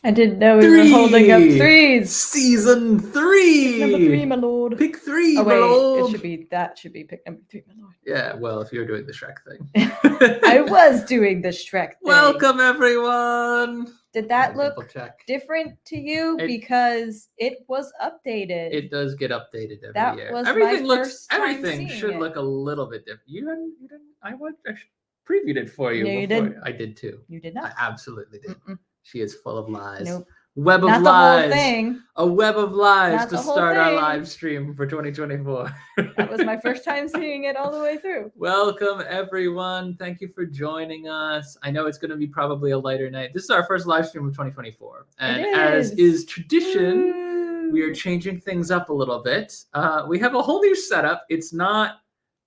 I didn't know we were holding up threes. Season 3. Pick number 3, my lord. Pick 3, oh, my wait, lord. That should be pick number 3, my lord. Yeah, well, if you're doing the Shrek thing. I was doing the Shrek thing. Welcome, everyone. Did that look different to you? Because it was updated. It does get updated every year. Was everything should look a little bit different. You didn't. I previewed it for you. No, you didn't. I did too. You did not. I absolutely did. She is full of lies. Nope. Web of not lies. The whole thing. A web of lies not to start our live stream for 2024. That was my first time seeing it all the way through. Welcome, everyone. Thank you for joining us. I know it's going to be probably a lighter night. This is our first live stream of 2024. And as is tradition, we are changing things up a little bit. We have a whole new setup. It's not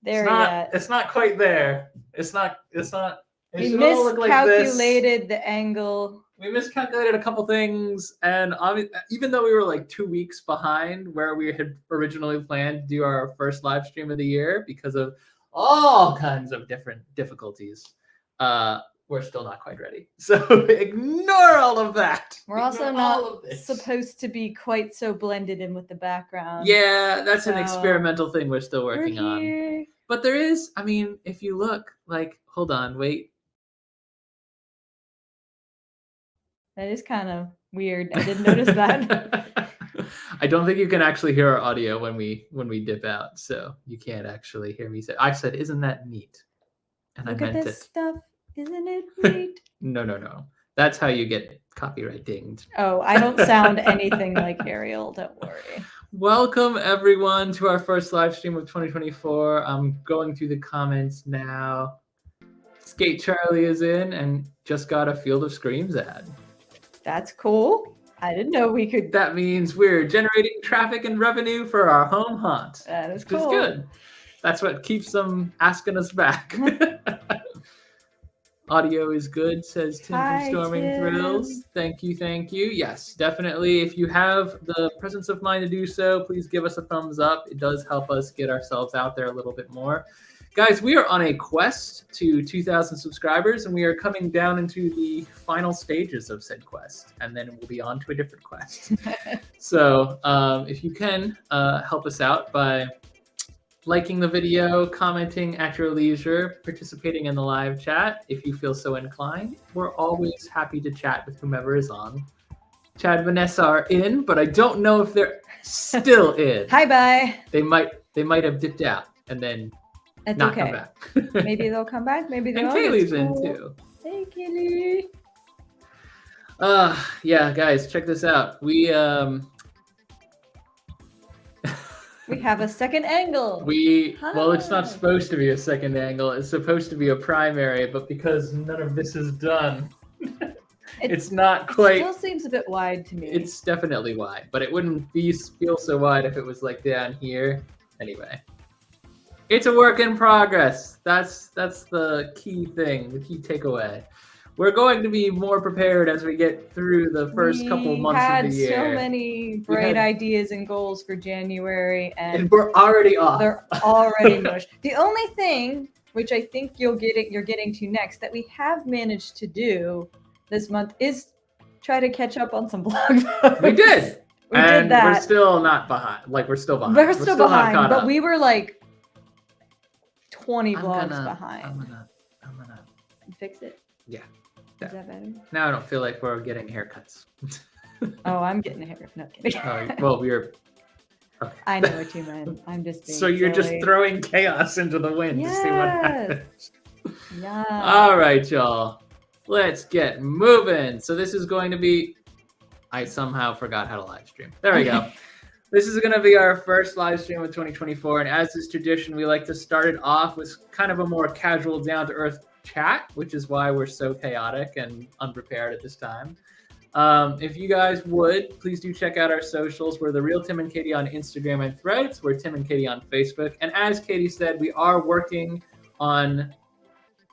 yet. It's not quite there. It's not. We miscalculated the angle. We miscalculated a couple things, and even though we were like 2 weeks behind where we had originally planned to do our first live stream of the year because of all kinds of different difficulties, we're still not quite ready. So ignore all of that. We're also not supposed to be quite so blended in with the background. Yeah, that's an experimental thing we're still working on. But there is, I mean, if you look, like, hold on, wait. That is kind of weird. I didn't notice that. I don't think you can actually hear our audio when we dip out, so you can't actually hear me say. I said, "Isn't that neat?" And Look I meant at this it. stuff. Isn't it neat? No. That's how you get copyright dinged. Oh, I don't sound anything like Ariel. Don't worry. Welcome everyone to our first live stream of 2024. I'm going through the comments now. Skate Charlie is in and just got a Field of Screams ad. That's cool. I didn't know we could. That means we're generating traffic and revenue for our home haunt. That is cool. Which is good. That's what keeps them asking us back. Audio is good, says Tim from Storming Thrills. Thank you. Yes, definitely. If you have the presence of mind to do so, please give us a thumbs up. It does help us get ourselves out there a little bit more. Guys, we are on a quest to 2,000 subscribers, and we are coming down into the final stages of said quest, and then we'll be on to a different quest. So if you can help us out by liking the video, commenting at your leisure, participating in the live chat if you feel so inclined. We're always happy to chat with whomever is on. Chad and Vanessa are in, but I don't know if they're still in. Hi, bye. They might have dipped out and then It's not okay. come back. Maybe they'll come back. Maybe they won't. And Kaylee's cool. in too. Hey, Kaylee. Yeah, guys, check this out. We have a second angle. Well, it's not supposed to be a second angle. It's supposed to be a primary, but because none of this is done, it's not quite. It still seems a bit wide to me. It's definitely wide, but it wouldn't feel so wide if it was like down here. Anyway, it's a work in progress. That's the key thing, the key takeaway. We're going to be more prepared as we get through the first couple months of the year. We had so many bright ideas and goals for January, and we're already off. They're already mushed. The only thing, which I think you're getting to next, that we have managed to do this month is try to catch up on some blog posts. We did. We did that. We're still not behind. Like, we're still behind. We're still not behind, caught but up. we were like 20 I'm vlogs gonna behind. Fix it? Yeah. Is that better? Now I don't feel like we're getting haircuts. Oh, I'm getting a haircut. No kidding. Well, we're... Okay. I know what you meant. I'm just being So you're silly. just throwing chaos into the wind to see what happens. Yeah. All right, y'all. Let's get moving. So this is going to be... I somehow forgot how to live stream. There we go. This is going to be our first live stream of 2024. And as is tradition, we like to start it off with kind of a more casual, down-to-earth chat, which is why we're so chaotic and unprepared at this time. If you guys would, please do check out our socials. We're The Real Tim and Katie on Instagram and Threads. We're Tim and Katie on Facebook. And as Katie said, we are working on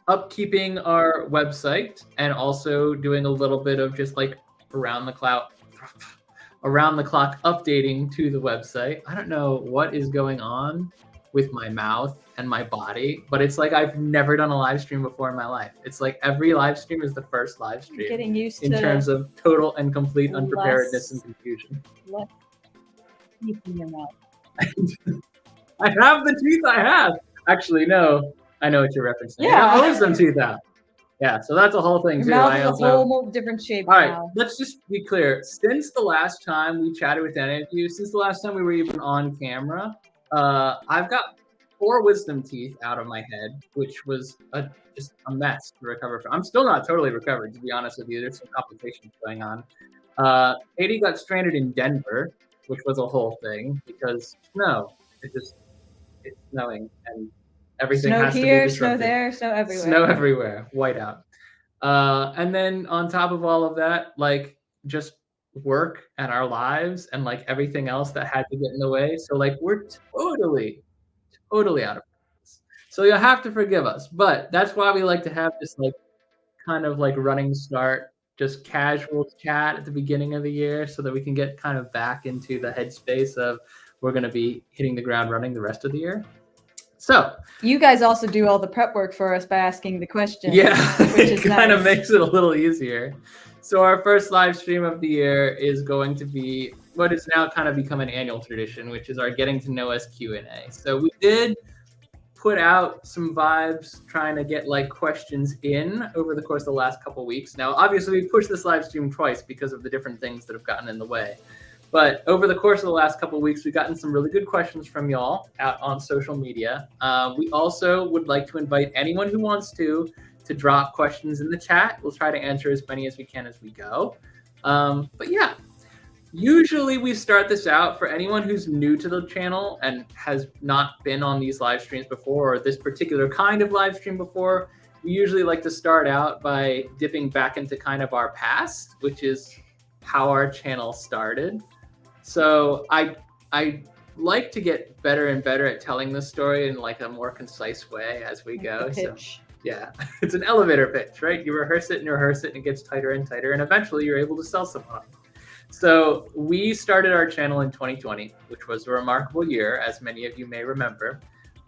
upkeeping our website and also doing a little bit of just like around the clock updating to the website. I don't know what is going on with my mouth and my body, but it's like I've never done a live stream before in my life. It's like every live stream is the first live stream. Getting used in to terms of total and complete unpreparedness and confusion. Less teeth in your mouth. I have the teeth I have. Actually, no. I know what you're referencing. Yeah. I got wisdom teeth out. Yeah, so that's a whole thing Your too. mouth I is also... a whole different shape All right, now. let's just be clear. Since the last time we chatted with any of you, since the last time we were even on camera, I've got 4 wisdom teeth out of my head, which was just a mess to recover from. I'm still not totally recovered, to be honest with you. There's some complications going on. Katie got stranded in Denver, which was a whole thing because snow. It's snowing and everything Snow has here, to be disrupted. snow there, snow everywhere. Snow everywhere, whiteout. And then on top of all of that, like just work and our lives and like everything else that had to get in the way. So like we're totally out of practice. So you'll have to forgive us. But that's why we like to have this like kind of like running start, just casual chat at the beginning of the year so that we can get kind of back into the headspace of we're going to be hitting the ground running the rest of the year. So you guys also do all the prep work for us by asking the questions. Yeah, which is it kind of nice. makes it a little easier. So our first live stream of the year is going to be what has now kind of become an annual tradition, which is our Getting to Know Us Q&A. So we did put out some vibes trying to get like questions in over the course of the last couple of weeks. Now, obviously we pushed this live stream twice because of the different things that have gotten in the way. But over the course of the last couple of weeks, we've gotten some really good questions from y'all out on social media. We also would like to invite anyone who wants to drop questions in the chat. We'll try to answer as many as we can as we go. But yeah, usually we start this out for anyone who's new to the channel and has not been on these live streams before or this particular kind of live stream before. We usually like to start out by dipping back into kind of our past, which is how our channel started. So I like to get better and better at telling this story in like a more concise way as we go. So yeah, it's an elevator pitch, right? You rehearse it and it gets tighter and tighter, and eventually you're able to sell someone. So we started our channel in 2020, which was a remarkable year, as many of you may remember.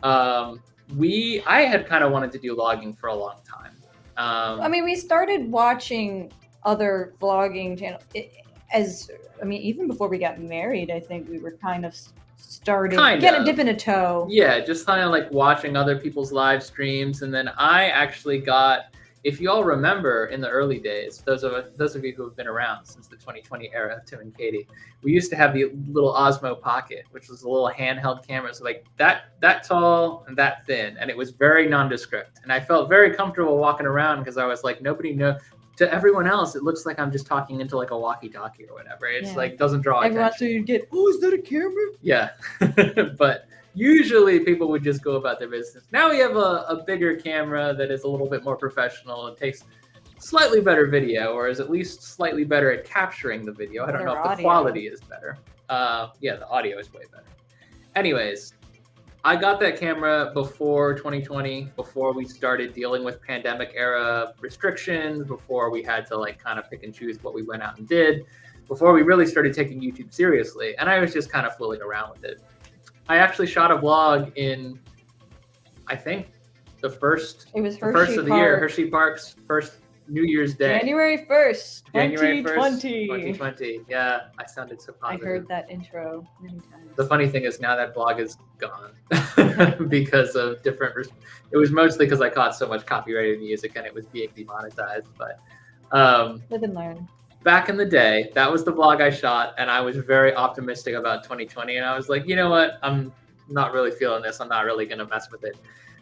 I had kind of wanted to do vlogging for a long time. I mean, we started watching other vlogging channels. Even before we got married, I think we were kind of dipping a toe. Yeah, just kind of like watching other people's live streams. And then I actually got, if you all remember in the early days, those of you who have been around since the 2020 era of Tim and Katie, we used to have the little Osmo Pocket, which was a little handheld camera. So like that tall and that thin. And it was very nondescript. And I felt very comfortable walking around because I was like, nobody knows. To everyone else, it looks like I'm just talking into like a walkie-talkie or whatever. It's like doesn't draw attention. So you get, oh, is that a camera? Yeah, but usually people would just go about their business. Now we have a bigger camera that is a little bit more professional and takes slightly better video, or is at least slightly better at capturing the video. I don't know if the quality is better. Yeah, the audio is way better. Anyways, I got that camera before 2020, before we started dealing with pandemic era restrictions, before we had to like kind of pick and choose what we went out and did, before we really started taking YouTube seriously. And I was just kind of fooling around with it. I actually shot a vlog in, I think, the first of the year, Hershey Park's first New Year's Day. January 1st, 2020. Yeah, I sounded so positive. I heard that intro many times. The funny thing is now that blog is gone because of different. It was mostly because I caught so much copyrighted music and it was being demonetized. But live and learn. Back in the day, that was the blog I shot, and I was very optimistic about 2020. And I was like, you know what? I'm not really feeling this. I'm not really going to mess with it.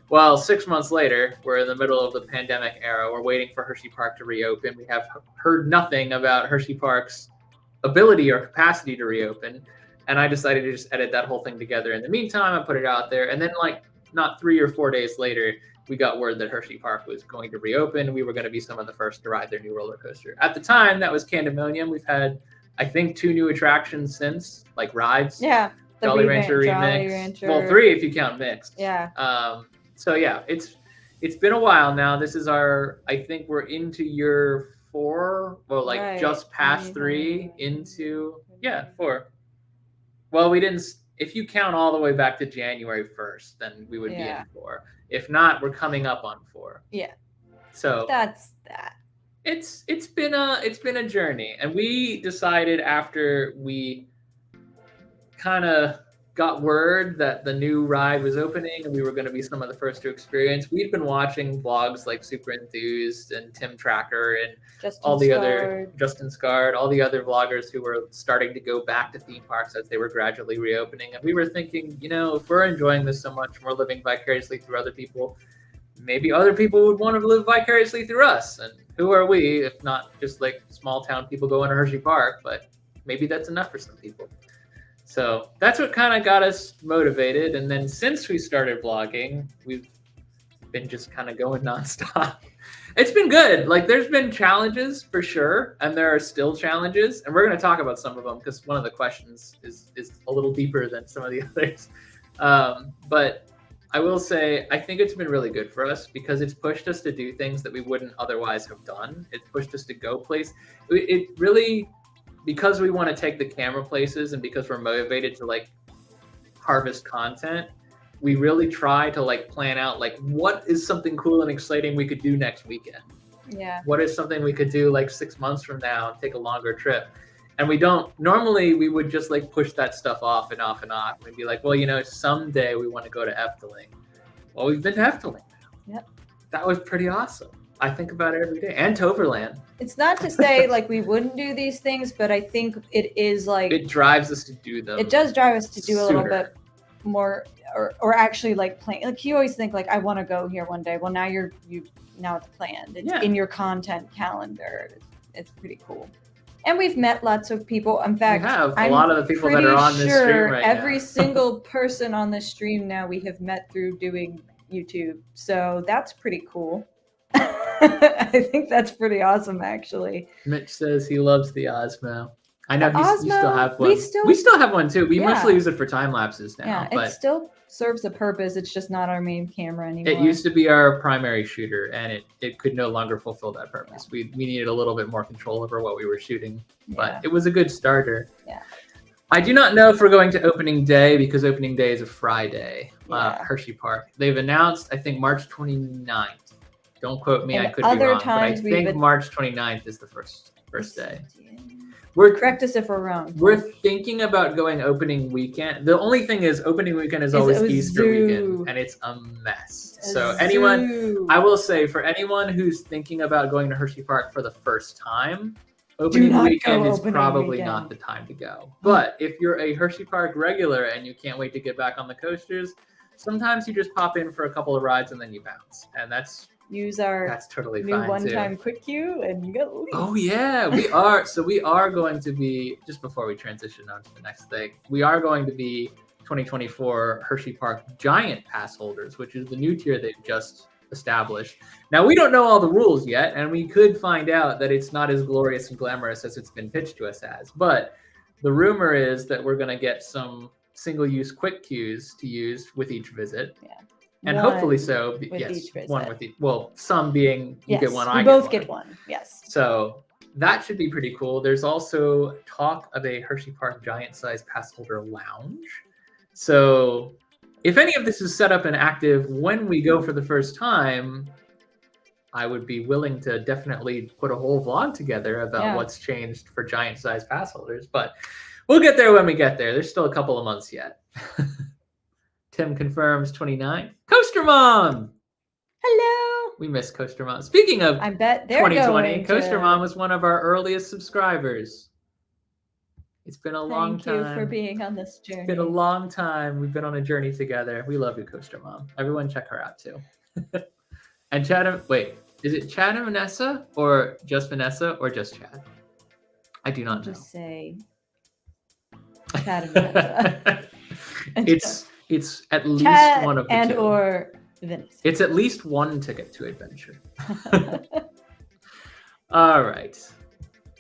Well, 6 months later, we're in the middle of the pandemic era. We're waiting for Hershey Park to reopen. We have heard nothing about Hershey Park's ability or capacity to reopen. And I decided to just edit that whole thing together. In the meantime, I put it out there. And then like not 3 or 4 days later, we got word that Hershey Park was going to reopen. We were going to be some of the first to ride their new roller coaster. At the time, that was Candemonium. We've had, I think, 2 new attractions since, like rides. Yeah. Jolly Rancher Remix. Well, 3 if you count mixed. Yeah. So yeah, it's been a while now. This is I think we're into year 4, or like right. Just past 3 into 4. Well, we didn't. If you count all the way back to January 1st, then we would be in 4. If not, we're coming up on 4. Yeah. So that's that. It's been a journey, and we decided after we kind of got word that the new ride was opening and we were going to be some of the first to experience. We'd been watching vlogs like Super Enthused and Tim Tracker and Justin Scard, all the other vloggers who were starting to go back to theme parks as they were gradually reopening. And we were thinking, you know, if we're enjoying this so much and we're living vicariously through other people, maybe other people would want to live vicariously through us. And who are we if not just like small town people going to Hershey Park? But maybe that's enough for some people. So that's what kind of got us motivated. And then since we started vlogging, we've been just kind of going nonstop. It's been good. Like there's been challenges for sure. And there are still challenges. And we're going to talk about some of them because one of the questions is a little deeper than some of the others. But I will say, I think it's been really good for us because it's pushed us to do things that we wouldn't otherwise have done. It's pushed us to go places. It really... Because we want to take the camera places and because we're motivated to like harvest content, we really try to like plan out like what is something cool and exciting we could do next weekend. Yeah. What is something we could do like 6 months from now and take a longer trip? And we don't normally we would just like push that stuff off and off and off. We'd be like, well, you know, someday we want to go to Efteling. Well, we've been to Efteling. Yep. That was pretty awesome. I think about it every day. And Toverland. It's not to say like we wouldn't do these things, but I think it is like it drives us to do them. It does drive us to do a little bit more, or actually like plan. Like you always think like I want to go here one day. Well, now now it's planned. It's in your content calendar. It's pretty cool. And we've met lots of people. In fact, a lot of the people that are on this stream right now. Every single person on this stream now we have met through doing YouTube. So that's pretty cool. I think that's pretty awesome, actually. Mitch says he loves the Osmo. I know you still have one. We still have one too. We mostly use it for time lapses now. Yeah, but it still serves a purpose. It's just not our main camera anymore. It used to be our primary shooter, and it could no longer fulfill that purpose. Yeah. We needed a little bit more control over what we were shooting, but it was a good starter. Yeah. I do not know if we're going to opening day because opening day is a Friday. Hershey Park. They've announced, I think, March 29th. Don't quote me, I could be wrong, but I think March 29th is the first day. Correct us if we're wrong. We're thinking about going opening weekend. The only thing is opening weekend is always Easter weekend, and it's a mess. I will say, for anyone who's thinking about going to Hershey Park for the first time, opening weekend is probably not the time to go. But if you're a Hershey Park regular and you can't wait to get back on the coasters, sometimes you just pop in for a couple of rides and then you bounce, and that's totally new one-time quick queue and you go. Oh yeah, we are. So we are going to be, just before we transition on to the next thing, we are going to be 2024 Hershey Park Giant Pass holders, which is the new tier they've just established. Now we don't know all the rules yet, and we could find out that it's not as glorious and glamorous as it's been pitched to us as. But the rumor is that we're going to get some single-use quick queues to use with each visit. Yeah. And hopefully so. One with each. Well, some being you get one, I both get one. Yes. So that should be pretty cool. There's also talk of a Hershey Park giant-sized pass holder lounge. So if any of this is set up and active when we go for the first time, I would be willing to definitely put a whole vlog together about what's changed for giant size pass holders. But we'll get there when we get there. There's still a couple of months yet. Tim confirms 29. Coaster Mom! Hello! We miss Coaster Mom. Speaking of I bet 2020, Coaster Mom was one of our earliest subscribers. It's been a long time. Thank you for being on this journey. It's been a long time. We've been on a journey together. We love you, Coaster Mom. Everyone check her out too. And Chad, wait, is it Chad and Vanessa or just Vanessa or just Chad? I do not know. Just say Chad and Vanessa. It's at least Chad one of the and two. Or Vanessa. It's at least one ticket to adventure. All right.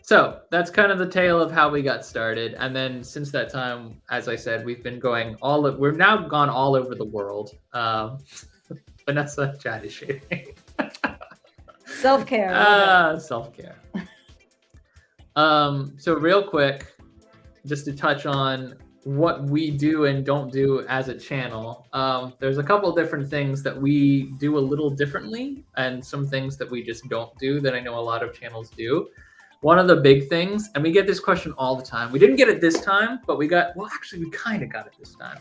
So that's kind of the tale of how we got started. And then since that time, as I said, we've been going we've now gone all over the world. Vanessa, Chad is shaving. Self-care. Self-care. So real quick, just to touch on what we do and don't do as a channel. There's a couple different things that we do a little differently and some things that we just don't do that I know a lot of channels do. One of the big things, and we get this question all the time. We didn't get it this time, but we kind of got it this time.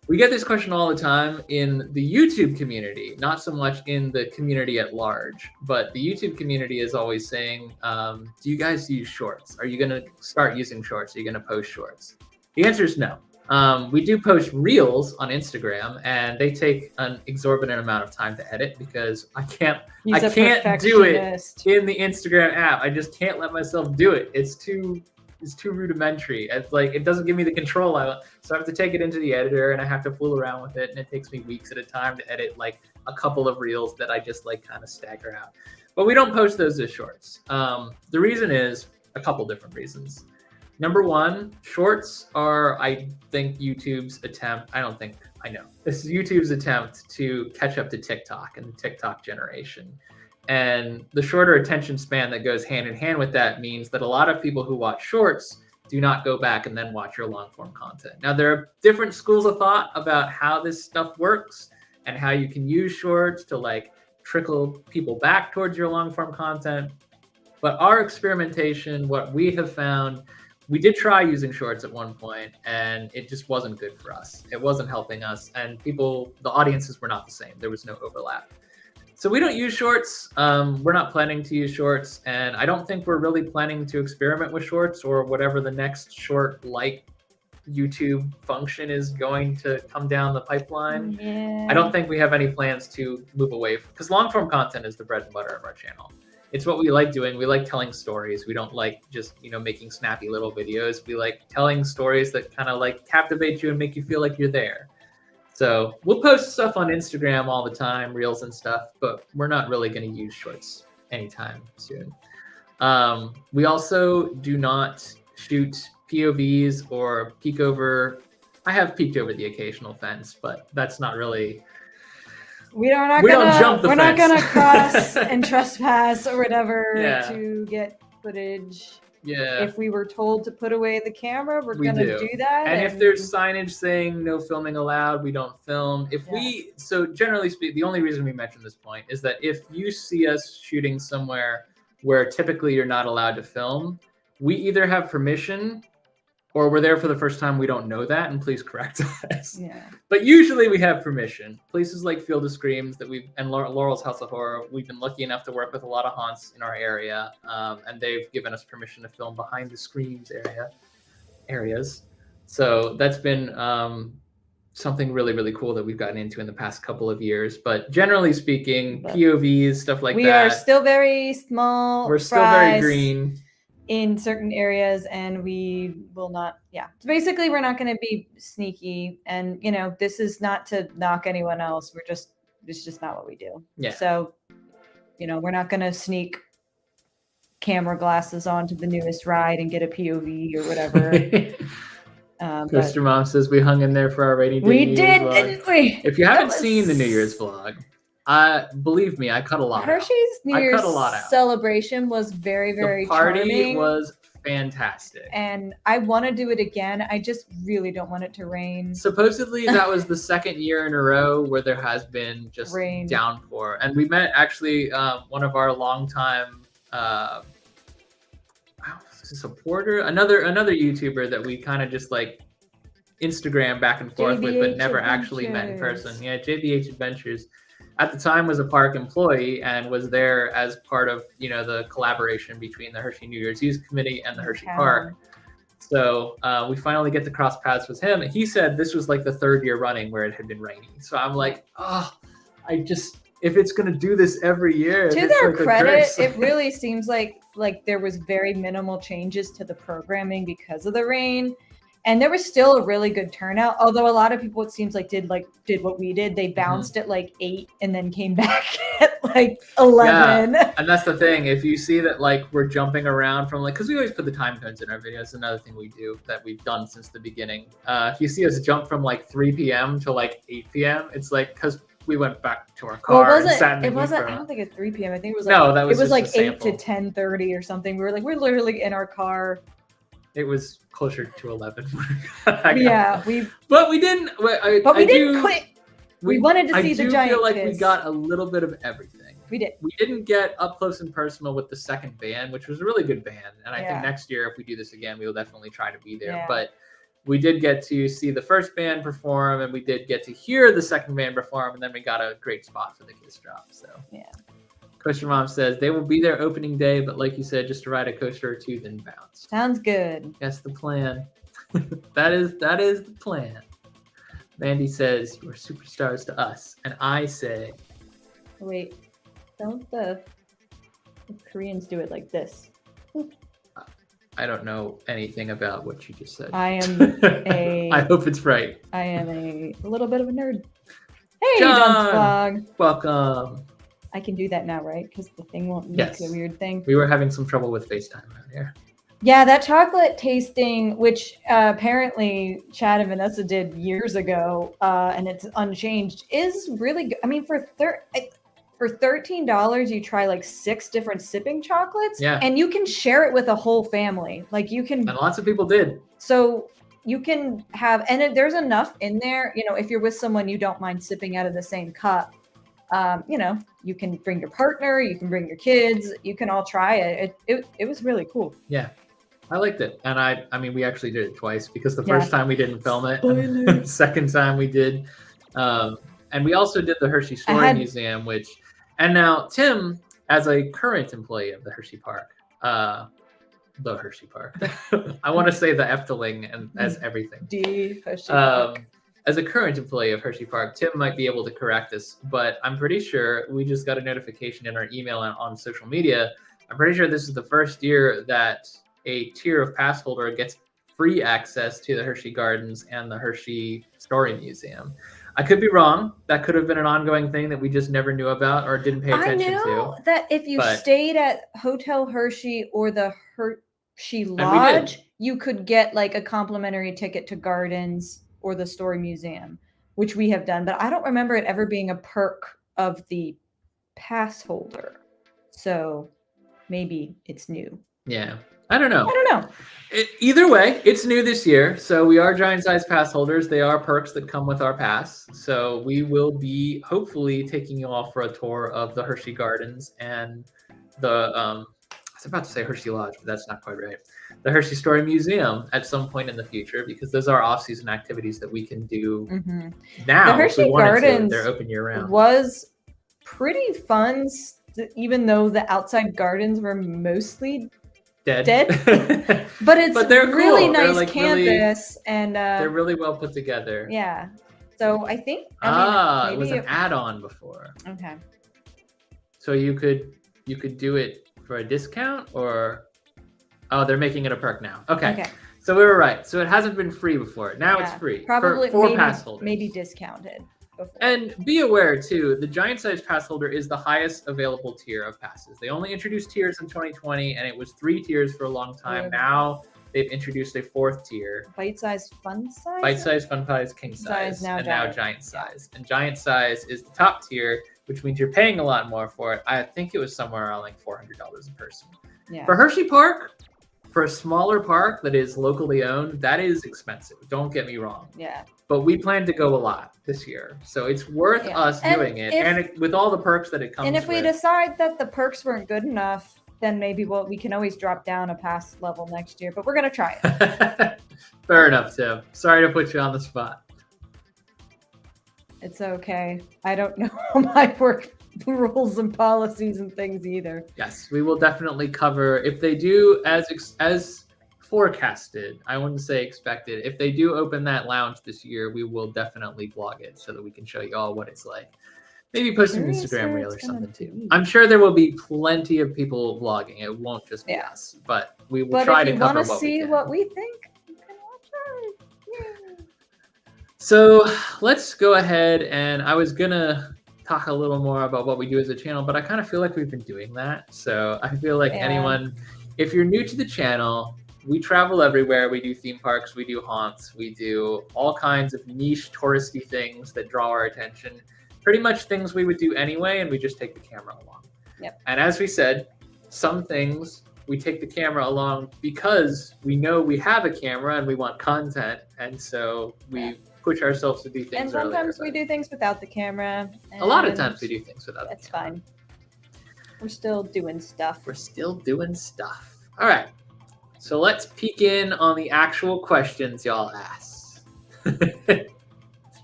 We get this question all the time in the YouTube community, not so much in the community at large, but the YouTube community is always saying, do you guys use shorts? Are you going to start using shorts? Are you going to post shorts? The answer is no. We do post reels on Instagram, and they take an exorbitant amount of time to edit because I can't do it in the Instagram app. I just can't let myself do it. It's too rudimentary. It's like it doesn't give me the control I want. So I have to take it into the editor and I have to fool around with it, and it takes me weeks at a time to edit like a couple of reels that I just like kind of stagger out. But we don't post those as shorts. The reason is a couple different reasons. Number one, shorts are, I think, YouTube's attempt. This is YouTube's attempt to catch up to TikTok and the TikTok generation. And the shorter attention span that goes hand in hand with that means that a lot of people who watch shorts do not go back and then watch your long form content. Now, there are different schools of thought about how this stuff works and how you can use shorts to like trickle people back towards your long form content. But our experimentation, what we have found, we did try using shorts at one point and it just wasn't good for us. It wasn't helping us, and the audiences were not the same. There was no overlap. So we don't use shorts. We're not planning to use shorts, and I don't think we're really planning to experiment with shorts or whatever the next short-like YouTube function is going to come down the pipeline. Yeah. I don't think we have any plans to move away because long-form content is the bread and butter of our channel. It's what we like doing. We like telling stories. We don't like just, making snappy little videos. We like telling stories that kind of like captivate you and make you feel like you're there. So we'll post stuff on Instagram all the time, reels and stuff, but we're not really going to use shorts anytime soon. We also do not shoot POVs or peek over. I have peeked over the occasional fence, but that's not really... We're not gonna cross and trespass or whatever to get footage. Yeah. If we were told to put away the camera, we're gonna do that. And if there's signage saying no filming allowed, we don't film. So generally speaking, the only reason we mention this point is that if you see us shooting somewhere where typically you're not allowed to film, we either have permission or we're there for the first time, we don't know that, and please correct us. Yeah. But usually we have permission. Places like Field of Screams and Laurel's House of Horror, we've been lucky enough to work with a lot of haunts in our area, and they've given us permission to film behind the Screams areas. So that's been something really, really cool that we've gotten into in the past couple of years. But generally speaking, POVs, stuff like that. We are still very small. We're still very green in certain areas, and we will not. So basically, we're not going to be sneaky, and this is not to knock anyone else. It's just not what we do. Yeah. So, we're not going to sneak camera glasses onto the newest ride and get a POV or whatever. Coaster Mom says we hung in there for our rainy day. We did, didn't we? If you haven't seen the New Year's vlog, believe me, I cut a lot Hershey's out. New Year's celebration was very, very charming. The party was fantastic. And I want to do it again. I just really don't want it to rain. Supposedly that was the second year in a row where there has been just rain. Downpour. And we met actually one of our longtime supporter, another YouTuber that we kind of just like Instagram back and forth with, but never actually met in person. Yeah, JBH Adventures. At the time was a park employee and was there as part of, the collaboration between the Hershey New Year's Eve Committee and the Hershey Park. So we finally get to cross paths with him. And he said this was like the third year running where it had been raining. So I'm like, if it's going to do this every year. To their credit, it really seems like there was very minimal changes to the programming because of the rain. And there was still a really good turnout, although a lot of people, it seems like, did what we did. They bounced at like 8 and then came back at like 11. Yeah. And that's the thing. If you see that like we're jumping around from because we always put the time codes in our videos. Another thing we do that we've done since the beginning. If you see us jump from like 3 p.m. to like 8 p.m., it's like because we went back to our car and sat in the It wasn't. room. I don't think it's 3 p.m. I think it was like it was like 8 to 10:30 or something. We're literally in our car. It was closer to 11. Yeah, but we didn't. We didn't quit. We wanted to see the giant. I do feel like we got a little bit of everything. We did. We didn't get up close and personal with the second band, which was a really good band. And I think next year, if we do this again, we will definitely try to be there. Yeah. But we did get to see the first band perform, and we did get to hear the second band perform, and then we got a great spot for the Kiss Drop. So yeah. Coaster Mom says they will be there opening day, but like you said, just to ride a coaster or two, then bounce. Sounds good. That's the plan. that is the plan. Mandy says you're superstars to us, and I say, wait, don't the Koreans do it like this? I don't know anything about what you just said. I am I hope it's right. I am a little bit of a nerd. Hey, John Flog. Welcome. I can do that now, right? Because the thing won't make a weird thing. We were having some trouble with FaceTime around here. Yeah, that chocolate tasting, which apparently Chad and Vanessa did years ago, and it's unchanged, is really good. I mean, for $13, you try like 6 different sipping chocolates, and you can share it with a whole family. Like you can, and lots of people did. So you can have, and there's enough in there. If you're with someone you don't mind sipping out of the same cup. You can bring your partner, you can bring your kids, you can all try it. It was really cool. Yeah, I liked it. And I mean, we actually did it twice because the first time we didn't film it, and the second time we did. And we also did the Hershey Story Museum, and now Tim, as a current employee of the Hershey Park, the Hershey Park, I want to say the Efteling and as everything. The Hershey Park. As a current employee of Hershey Park, Tim might be able to correct this, but I'm pretty sure we just got a notification in our email and on social media. I'm pretty sure this is the first year that a tier of pass holder gets free access to the Hershey Gardens and the Hershey Story Museum. I could be wrong. That could have been an ongoing thing that we just never knew about or didn't pay attention to. I know that if you stayed at Hotel Hershey or the Hershey Lodge, you could get like a complimentary ticket to Gardens or the Story Museum, which we have done, but I don't remember it ever being a perk of the pass holder. So maybe it's new. Yeah. I don't know. Either way, it's new this year. So we are giant size pass holders. They are perks that come with our pass. So we will be hopefully taking you all for a tour of the Hershey Gardens and the, I was about to say Hershey Lodge, but that's not quite right. The Hershey Story Museum at some point in the future, because those are off-season activities that we can do now. The Hershey Gardens, they're open year-round. Was pretty fun, even though the outside gardens were mostly dead. But they're really cool. Nice like campus, and they're really well put together. Yeah. So I think maybe it was an add-on before. Okay. So you could do it for a discount, or they're making it a perk now. Okay. So we were right. So it hasn't been free before. Now it's free. Probably for pass holders. Maybe discounted. Before. And be aware too, the giant size pass holder is the highest available tier of passes. They only introduced tiers in 2020, and it was 3 tiers for a long time. Now they've introduced a 4th tier. Bite-sized fun size? Bite-sized fun size, king size, now giant size. And giant size is the top tier, which means you're paying a lot more for it. I think it was somewhere around like $400 a person. Yeah. For Hershey Park, For a smaller park that is locally owned, that is expensive. Don't get me wrong. Yeah. But we plan to go a lot this year. So it's worth us doing it. And with all the perks that it comes with. And if we decide that the perks weren't good enough, then maybe we can always drop down a pass level next year. But we're going to try it. Fair enough, Tim. Sorry to put you on the spot. It's okay. I don't know my work rules and policies and things either. Yes, we will definitely cover if they do as forecasted. I wouldn't say expected. If they do open that lounge this year, we will definitely vlog it so that we can show you all what it's like. Maybe post an Instagram reel or something too. I'm sure there will be plenty of people vlogging. It won't just be us, but we will try to cover what we can. But if you want to see what we think, you can watch it. Yeah. So let's go ahead, and I was gonna talk a little more about what we do as a channel, but I kind of feel like we've been doing that. So I feel like anyone, if you're new to the channel, we travel everywhere. We do theme parks, we do haunts, we do all kinds of niche touristy things that draw our attention. Pretty much things we would do anyway, and we just take the camera along. Yep. And as we said, some things we take the camera along because we know we have a camera and we want content, and so we push ourselves to do things. And sometimes we do things without the camera. A lot of times we do things without. That's fine. We're still doing stuff. We're still doing stuff. All right. So let's peek in on the actual questions y'all ask.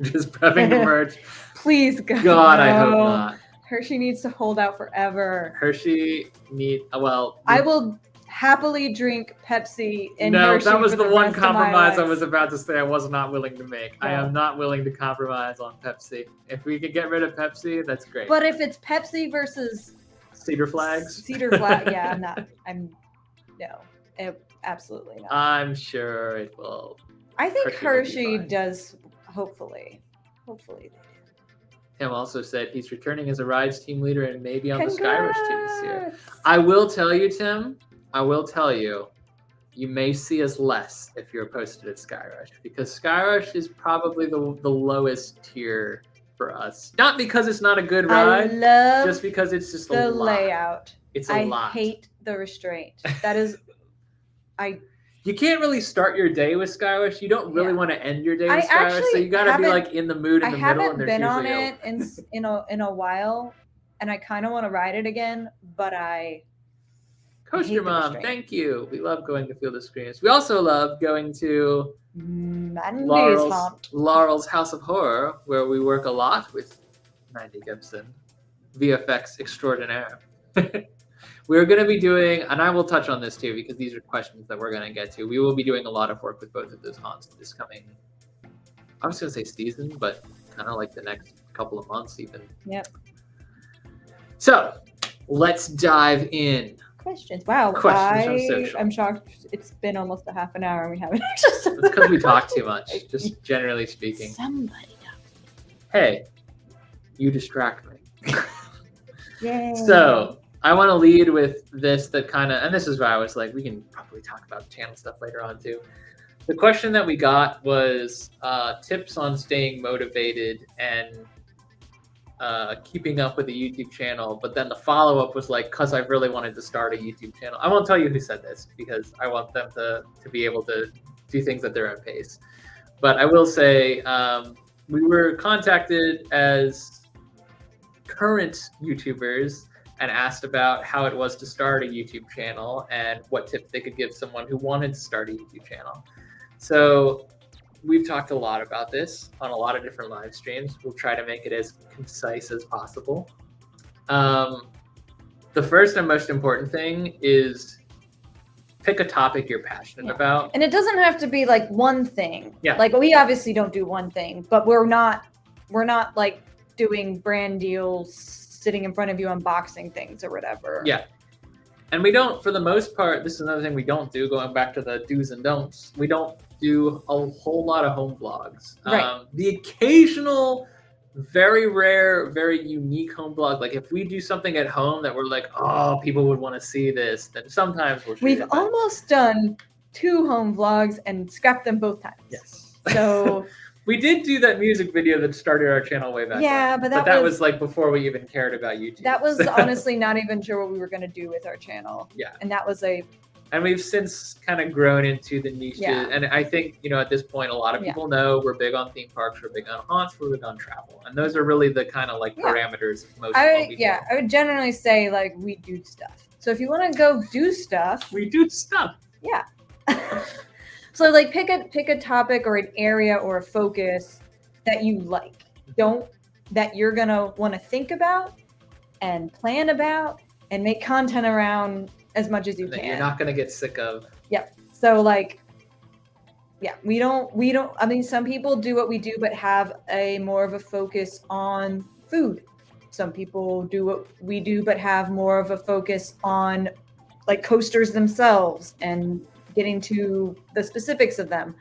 Just prepping to merge. Please, God. God, I hope not. Hershey needs to hold out forever. Hershey I will happily drink Pepsi in Hershey. No, that was the one compromise I was about to say I was not willing to make. No. I am not willing to compromise on Pepsi. If we could get rid of Pepsi, that's great. But if it's Pepsi versus Cedar Flags? Yeah, absolutely not. I'm sure it will. I think Hershey does, hopefully they do. Tim also said he's returning as a rides team leader and maybe on the Skyrush team this year. I will tell you, Tim, you may see us less if you're posted at Skyrush, because Skyrush is probably the lowest tier for us. Not because it's not a good ride, just because it's just a lot. The layout. It's a lot. I hate the restraint. That is, You can't really start your day with Skyrush. You don't really want to end your day with Skyrush, so you got to be like in the mood in the middle. And I haven't been on it in a while, and I kind of want to ride it again, but Coaster Mom, thank you. We love going to Field of Screams. We also love going to Laurel's House of Horror, where we work a lot with Mandy Gibson, VFX extraordinaire. We're going to be doing, and I will touch on this too, because these are questions that we're going to get to. We will be doing a lot of work with both of those haunts this coming, I was going to say season, but kind of like the next couple of months even. Yep. So let's dive in. Questions. Wow. Questions from social. I'm shocked. It's been almost a half an hour and we haven't actually. It's because we talk too much, just generally speaking. Somebody. Hey, you distract me. Yay. So I want to lead with this and this is why I was like, we can probably talk about channel stuff later on too. The question that we got was tips on staying motivated and keeping up with the YouTube channel. But then the follow-up was like, because I really wanted to start a YouTube channel. I won't tell you who said this because I want them to be able to do things at their own pace. But I will say we were contacted as current YouTubers and asked about how it was to start a YouTube channel and what tips they could give someone who wanted to start a YouTube channel. So we've talked a lot about this on a lot of different live streams. We'll try to make it as concise as possible. The first and most important thing is pick a topic you're passionate about. And it doesn't have to be like one thing. Yeah. Like we obviously don't do one thing, but we're not like doing brand deals, sitting in front of you unboxing things or whatever. Yeah. And we don't, for the most part, this is another thing we don't do, going back to the do's and don'ts. We don't do a whole lot of home vlogs. Right. The occasional, very rare, very unique home vlog, like if we do something at home that we're like, oh, people would want to see this, then sometimes we'll shoot We've almost done 2 home vlogs and scrapped them both times. Yes. So we did do that music video that started our channel way back then. but that was like before we even cared about YouTube. That was honestly not even sure what we were going to do with our channel. Yeah. And that was a And we've since kind of grown into the niche. Yeah. And I think, at this point, a lot of people know we're big on theme parks, we're big on haunts, we're big on travel. And those are really the kind of like parameters of most of what we do. I would generally say like we do stuff. So if you want to go do stuff. We do stuff. Yeah. So like pick a topic or an area or a focus that you like. That you're going to want to think about and plan about and make content around as much as you can. You're not going to get sick of. Yep. So like, we don't, I mean, some people do what we do, but have more of a focus on food. Some people do what we do, but have more of a focus on like coasters themselves and getting to the specifics of them.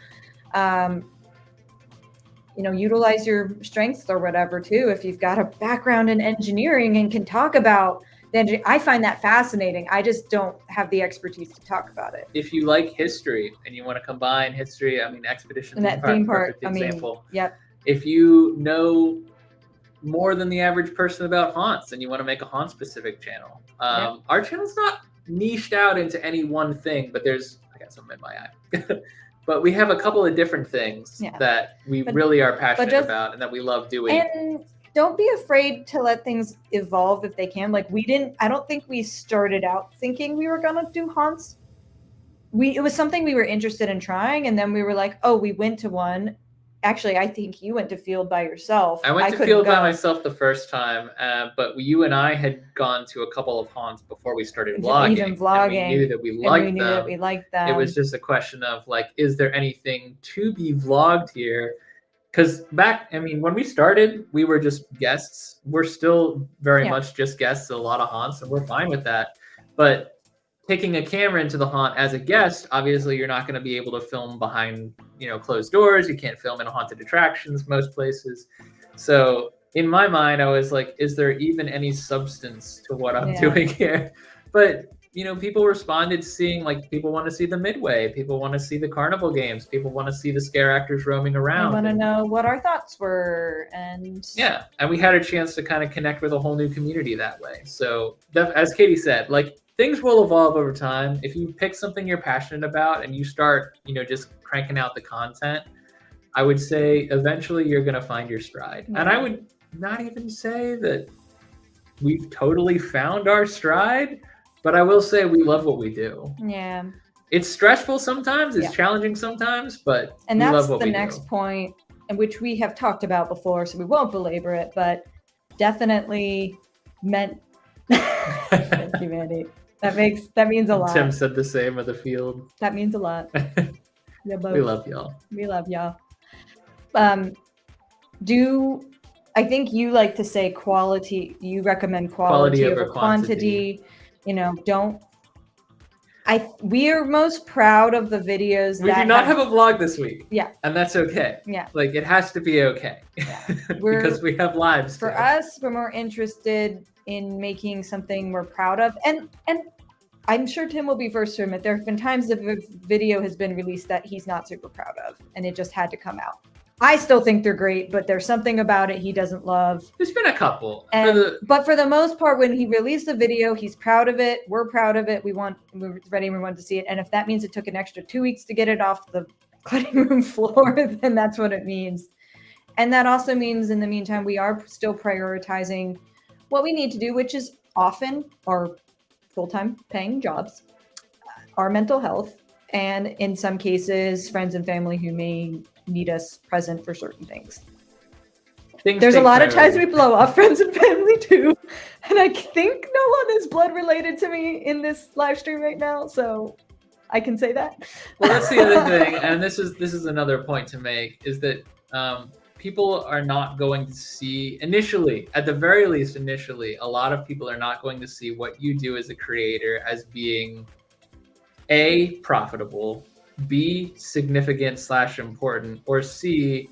Utilize your strengths or whatever too. If you've got a background in engineering and can talk about I find that fascinating. I just don't have the expertise to talk about it. If you like history and you want to combine history, Expedition and that theme park, example. Yep. If you know more than the average person about haunts and you want to make a haunt specific channel, our channel's not niched out into any one thing, but I got something in my eye. But we have a couple of different things that we really are passionate about and that we love doing. And don't be afraid to let things evolve if they can. Like I don't think we started out thinking we were going to do haunts. It was something we were interested in trying. And then we were like, oh, we went to one. Actually, I think you went to Field by yourself. I went to Field by myself the first time, but you and I had gone to a couple of haunts before we started vlogging. Even vlogging. And we knew that we liked them. It was just a question of like, is there anything to be vlogged here? Because when we started, we were just guests. We're still very much just guests at a lot of haunts, and we're fine with that. But taking a camera into the haunt as a guest, obviously you're not going to be able to film behind, closed doors. You can't film in haunted attractions most places. So in my mind, I was like, is there even any substance to what I'm doing here? But people responded seeing like people want to see the Midway, people want to see the carnival games, people want to see the scare actors roaming around. They want to know what our thoughts were, and we had a chance to kind of connect with a whole new community that way. So as Katie said, like things will evolve over time. If you pick something you're passionate about and you start, just cranking out the content, I would say eventually you're going to find your stride. And I would not even say that we've totally found our stride. But I will say we love what we do. Yeah. It's stressful sometimes. It's challenging sometimes, but we love what we do. And that's the next point, in which we have talked about before, so we won't belabor it, but definitely meant. Thank you, Mandy. That means a lot. Tim said the same of the Field. That means a lot. We love y'all. We love y'all. I think you like to say quality. You recommend quality over quantity. We are most proud of the videos we do not have a vlog this week. Yeah. And that's okay. Yeah. Like it has to be okay. Yeah. Because we have lives. For us, we're more interested in making something we're proud of. And I'm sure Tim will be first to admit there have been times that a video has been released that he's not super proud of, and it just had to come out. I still think they're great, but there's something about it he doesn't love. There's been a couple. But for the most part, when he released the video, he's proud of it. We're proud of it. We're ready. We want to see it. And if that means it took an extra 2 weeks to get it off the cutting room floor, then that's what it means. And that also means in the meantime, we are still prioritizing what we need to do, which is often our full-time paying jobs, our mental health, and in some cases, friends and family who may need us present for certain things. There's a lot of times we blow off friends and family too. And I think no one is blood related to me in this live stream right now, so I can say that. Well, that's the other thing, and this is another point to make, is that people are not going to see initially, at the very least initially, a lot of people are not going to see what you do as a creator as being A, profitable, B, significant / important, or C,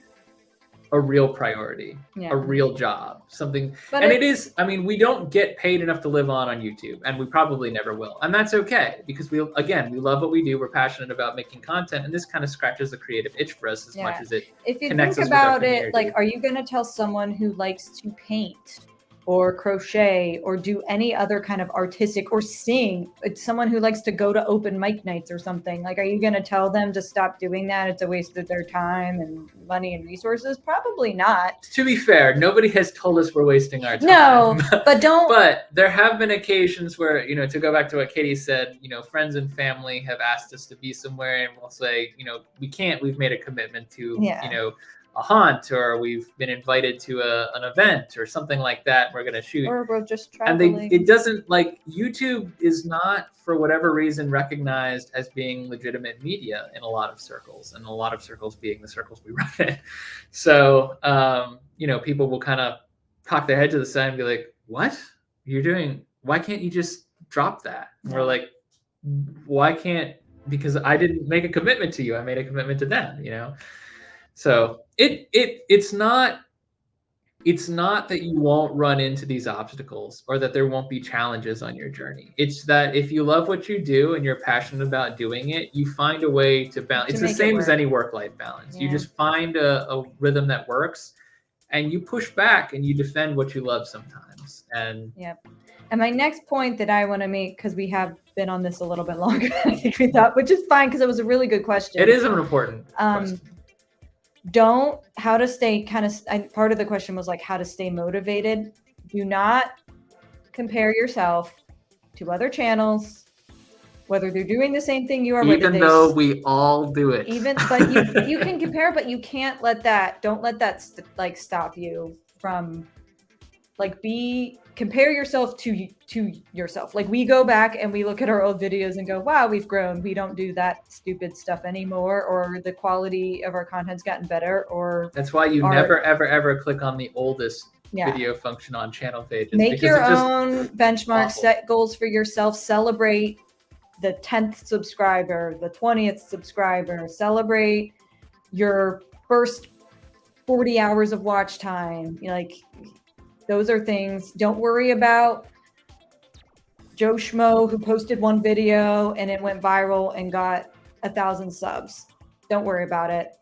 a real priority, a real job, something. But and it is, we don't get paid enough to live on YouTube, and we probably never will. And that's okay, because we love what we do. We're passionate about making content, and this kind of scratches the creative itch for us as much as it if you connects think us about with our it, like, are you going to tell someone who likes to paint or crochet or do any other kind of artistic or sing. It's someone who likes to go to open mic nights or something. Like, are you going to tell them to stop doing that? It's a waste of their time and money and resources? Probably not. To be fair, nobody has told us we're wasting our time. No, but don't. But there have been occasions where, you know, to go back to what Katie said, you know, friends and family have asked us to be somewhere and we'll say, you know, we can't, we've made a commitment to, you know, a haunt, or we've been invited to an event or something like that. We're going to shoot. Or we're just traveling. And it doesn't, like, YouTube is not, for whatever reason, recognized as being legitimate media in a lot of circles, and a lot of circles being the circles we run in. So, you know, people will kind of cock their head to the side and be like, what you're doing? Why can't you just drop that? And we're like, why can't, because I didn't make a commitment to you. I made a commitment to them, you know? So it's not that you won't run into these obstacles or that there won't be challenges on your journey. It's that if you love what you do and you're passionate about doing it, you find a way to balance. It's the same as any work-life balance. You just find a rhythm that works, and you push back and you defend what you love sometimes. And and my next point that I want to make, because we have been on this a little bit longer than I think we thought, which is fine because it was a really good question. It is an important question. How to stay part of the question was like how to stay motivated. Do not compare yourself to other channels, whether they're doing the same thing you are. Even though we all do it. But you can compare, but you can't let that, don't let that stop you from compare yourself to yourself. Like, we go back and we look at our old videos and go, wow, we've grown. We don't do that stupid stuff anymore, or the quality of our content's gotten better, or that's why you never, ever, ever click on the oldest video function on channel pages. Make your own benchmarks, set goals for yourself, celebrate the 10th subscriber, the 20th subscriber, celebrate your first 40 hours of watch time. Those are things. Don't worry about Joe Schmo who posted one video and it went viral and got 1,000 subs. Don't worry about it.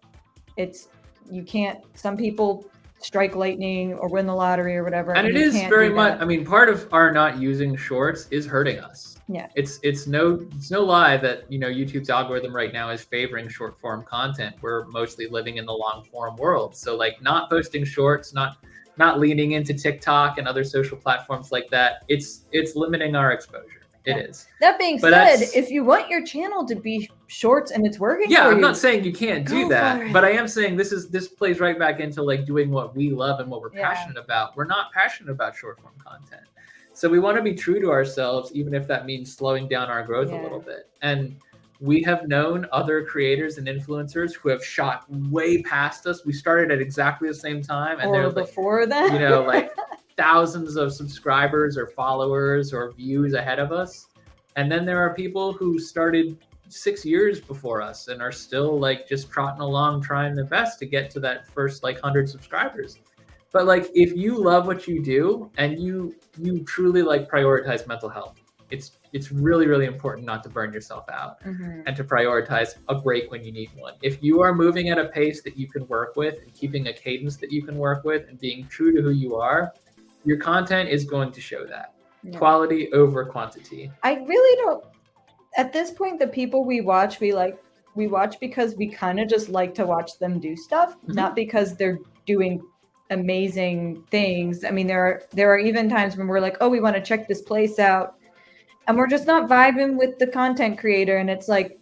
You can't, some people strike lightning or win the lottery or whatever. And it is very much, I mean, part of our not using shorts is hurting us. Yeah. It's no lie that, you know, YouTube's algorithm right now is favoring short form content. We're mostly living in the long form world. So like not posting shorts, not leaning into TikTok and other social platforms like that, it's limiting our exposure. It is. That being said, if you want your channel to be shorts and it's working for you, I'm not saying you can't do that, but I am saying this plays right back into like doing what we love and what we're passionate about. We're not passionate about short form content. So we want to be true to ourselves, even if that means slowing down our growth a little bit. And we have known other creators and influencers who have shot way past us. We started at exactly the same time, and they're before that, you know, like thousands of subscribers or followers or views ahead of us. And then there are people who started 6 years before us and are still like just trotting along, trying their best to get to that first like 100 subscribers. But like, if you love what you do and you truly like prioritize mental health, it's really, really important not to burn yourself out and to prioritize a break when you need one. If you are moving at a pace that you can work with and keeping a cadence that you can work with and being true to who you are, your content is going to show that. Quality over quantity. I really don't, at this point, the people we watch because we kind of just like to watch them do stuff, not because they're doing amazing things. I mean, there are even times when we're like, oh, we want to check this place out, and we're just not vibing with the content creator, and it's like,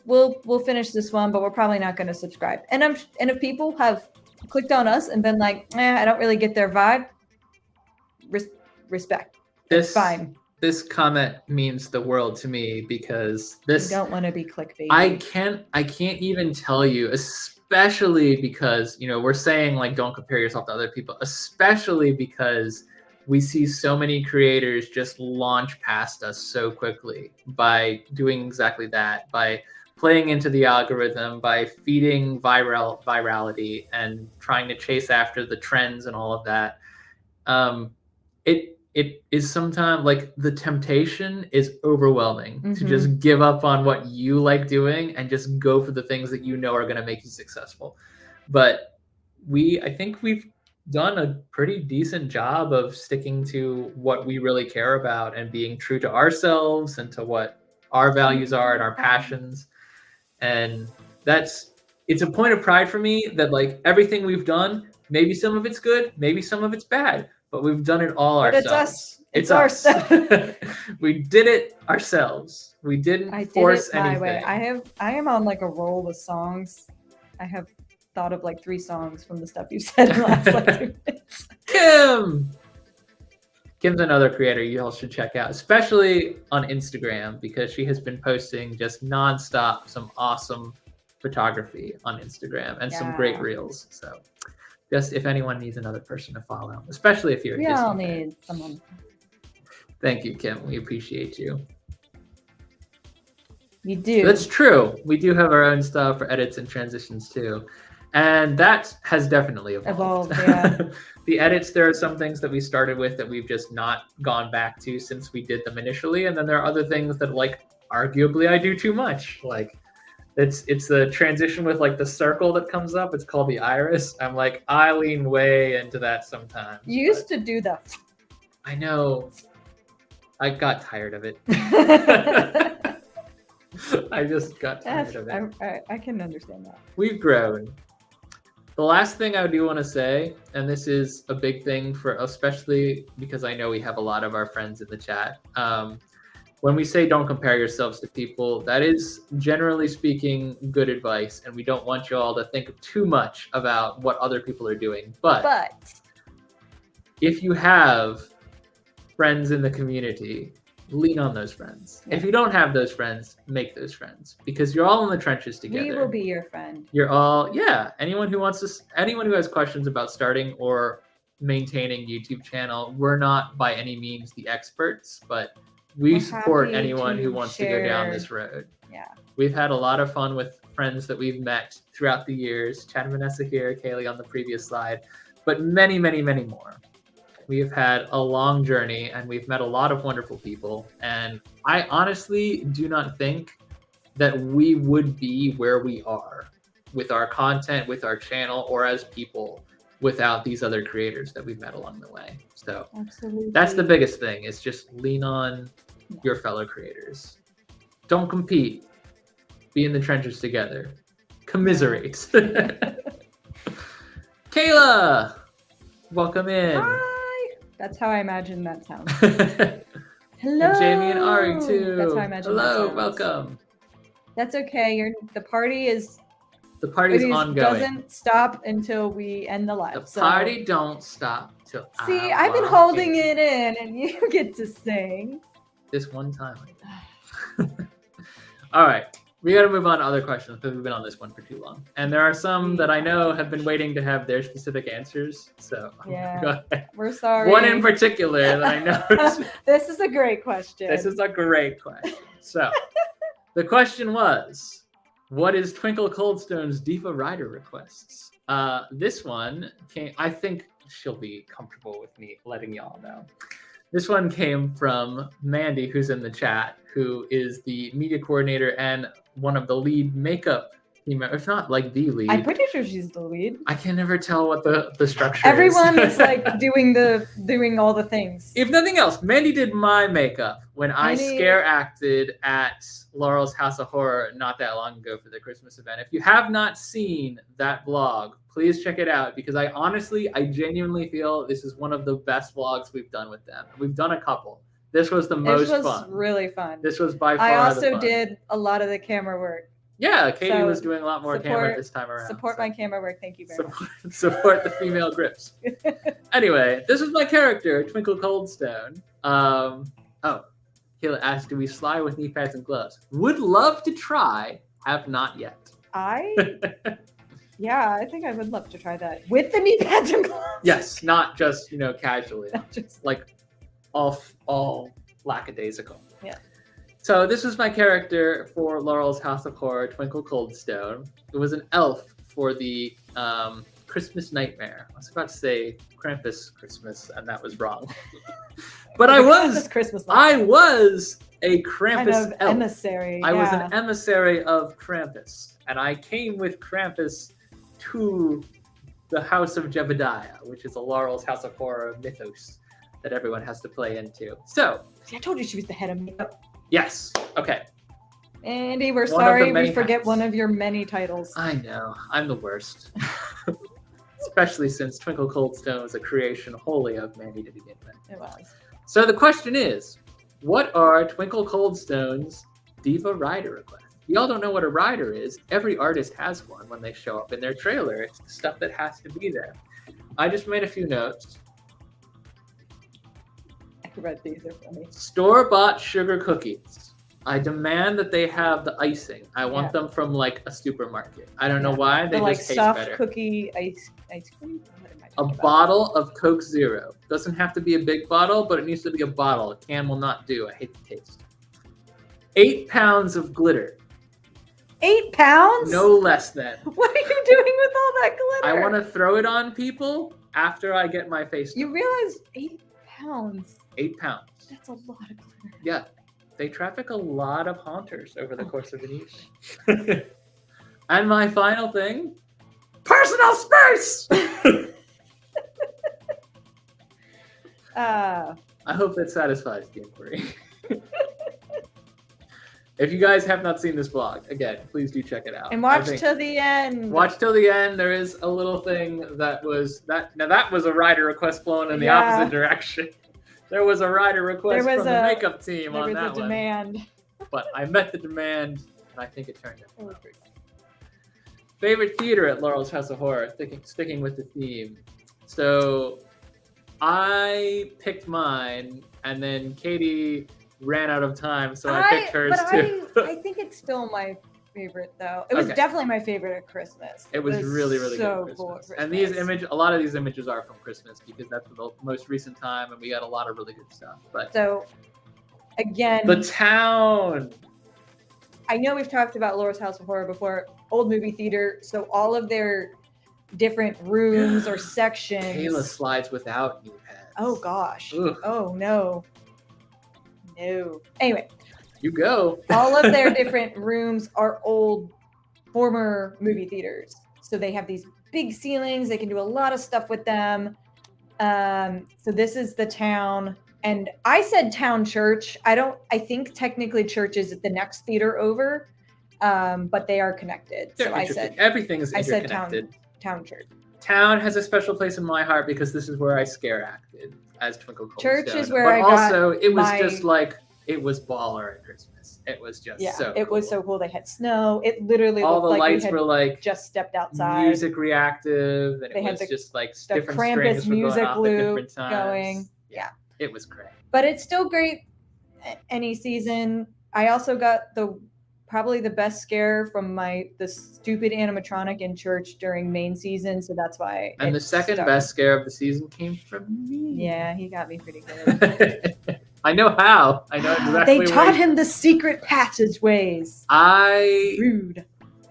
we'll finish this one, but we're probably not going to subscribe. And if people have clicked on us and been like, I don't really get their vibe, respect. It's fine. This comment means the world to me because this. You don't want to be clickbait. I can't even tell you, especially because, you know, we're saying like don't compare yourself to other people, especially because we see so many creators just launch past us so quickly by doing exactly that, by playing into the algorithm, by feeding virality and trying to chase after the trends and all of that. It is sometimes like the temptation is overwhelming to just give up on what you like doing and just go for the things that you know are going to make you successful. But I think we've done a pretty decent job of sticking to what we really care about and being true to ourselves and to what our values are and our passions. And it's a point of pride for me that like everything we've done, maybe some of it's good, maybe some of it's bad, but we've done it all ourselves. It's our stuff. We did it ourselves. We didn't force anything. Way. I am on like a roll with songs. I have thought of like 3 songs from the stuff you said in the last like 2 minutes. Kim's another creator you all should check out, especially on Instagram, because she has been posting just nonstop some awesome photography on Instagram and some great reels. So just if anyone needs another person to follow, especially if you're a Disney fan. We all need someone. Thank you, Kim. We appreciate you. We do. That's true. We do have our own style for edits and transitions too. And that has definitely evolved. Yeah. The edits, there are some things that we started with that we've just not gone back to since we did them initially. And then there are other things that like arguably I do too much. Like it's the transition with like the circle that comes up. It's called the iris. I'm like, I lean way into that sometimes. You used to do that. I know. I got tired of it. I just got tired of it. I can understand that. We've grown. The last thing I do want to say, and this is a big thing for, especially because I know we have a lot of our friends in the chat. When we say don't compare yourselves to people, that is generally speaking good advice, and we don't want you all to think too much about what other people are doing. But if you have friends in the community, lean on those friends. Yeah. If you don't have those friends, make those friends, because you're all in the trenches together. We will be your friend. You're all, anyone who has questions about starting or maintaining YouTube channel, we're not by any means the experts, but we support anyone who wants to go down this road. Yeah. We've had a lot of fun with friends that we've met throughout the years. Chad and Vanessa here, Kaylee on the previous slide, but many, many, many more. We have had a long journey and we've met a lot of wonderful people. And I honestly do not think that we would be where we are with our content, with our channel, or as people without these other creators that we've met along the way. So absolutely, that's the biggest thing, is just lean on your fellow creators. Don't compete. Be in the trenches together. Commiserate. Kayla, welcome in. Hi. That's how I imagine that sounds. Hello. And Jamie and Ari too. That's how I imagine that sounds. Welcome. That's okay. The party is ongoing. Doesn't stop until we end the live. The party don't stop till. See, I've been holding it in, and you get to sing. This one time. All right. We got to move on to other questions because we've been on this one for too long. And there are some that I know have been waiting to have their specific answers. So yeah, we're sorry. One in particular that I know. This is a great question. This is a great question. So the question was, what is Twinkle Coldstone's Diva Rider requests? This one came, I think she'll be comfortable with me letting y'all know. This one came from Mandy, who's in the chat, who is the media coordinator and one of the lead makeup team, if not like the lead. I'm pretty sure she's the lead. I can never tell what the structure Everyone is. is like doing all the things. If nothing else, Mandy did my makeup when I scare acted at Laurel's House of Horror not that long ago for the Christmas event. If you have not seen that vlog, please check it out, because I genuinely feel this is one of the best vlogs we've done with them. We've done a couple. This was the most fun. This was really fun. This was by far the fun. I also did a lot of the camera work. Yeah, Katie was doing a lot more camera this time around. Support my camera work. Thank you very much. Support the female grips. Anyway, this is my character, Twinkle Coldstone. Kayla asked, do we slide with knee pads and gloves? Would love to try, have not yet. Yeah, I think I would love to try that. With the knee pads and gloves? Yes, not just, casually. Not just like all lackadaisical. Yeah. So this was my character for Laurel's House of Horror, Twinkle Coldstone. It was an elf for the Christmas Nightmare. I was about to say Krampus Christmas, and that was wrong. But I was a Krampus elf. Emissary. I was an emissary of Krampus, and I came with Krampus to the House of Jebediah, which is a Laurel's House of Horror mythos that everyone has to play into. So, see, I told you she was the head of makeup. Yes. Okay. Andy, we're sorry we forget one of your many titles. I know. I'm the worst. Especially since Twinkle Coldstone was a creation wholly of Mandy to begin with. It was. So the question is, what are Twinkle Coldstone's Diva Rider requests? Y'all don't know what a rider is. Every artist has one when they show up in their trailer. It's the stuff that has to be there. I just made a few notes. I read these are funny. Store-bought sugar cookies. I demand that they have the icing. I want them from like a supermarket. I don't know why. They just taste soft better. Cookie ice cream. A bottle of Coke Zero. Doesn't have to be a big bottle, but it needs to be a bottle. A can will not do. I hate the taste. 8 pounds of glitter. 8 pounds? No less than. What are you doing with all that glitter? I want to throw it on people after I get my face done. You realize 8 pounds? 8 pounds. That's a lot of glitter. Yeah. They traffic a lot of haunters over the course of an evening. And my final thing, personal space! I hope that satisfies the inquiry. If you guys have not seen this vlog, again, please do check it out. And watch till the end. Watch till the end. There is a little thing that was that. Now that was a rider request flowing in the opposite direction. There was a rider request from the makeup team on that one. There was a demand. But I met the demand, and I think it turned out well. Favorite theater at Laurel's House of Horror, sticking with the theme. So I picked mine, and then Katie ran out of time, so I picked hers too. I think it's still my favorite, though. It was definitely my favorite at Christmas. It was really, really good at Christmas. And these a lot of these images are from Christmas because that's the most recent time, and we got a lot of really good stuff. But so, again, the town. I know we've talked about Laurel's House of Horror before. Old movie theater, so all of their different rooms or sections. Kayla slides without knee pads. Oh gosh. Ugh. Oh no. No. Anyway. You go. All of their different rooms are old, former movie theaters. So they have these big ceilings. They can do a lot of stuff with them. So this is the town. And I said town church. I think technically church is at the next theater over. But they are connected. They're so I said everything is interconnected. I said town church. Town has a special place in my heart because this is where I scare acted as Twinkle Coldstone. Church is where I got it was just like it was baller at Christmas. It was just it was so cool. They had snow. It literally all looked the like lights were like just stepped outside. Music reactive, and it was just like different Krampus strings music going off at different times. Going. Yeah, it was great. But it's still great any season. I also got probably the best scare from the stupid animatronic in church during main season, so that's why. And the second best scare of the season came from me. Yeah, he got me pretty good. I know how. I know exactly. They taught him the secret passageways. Rude.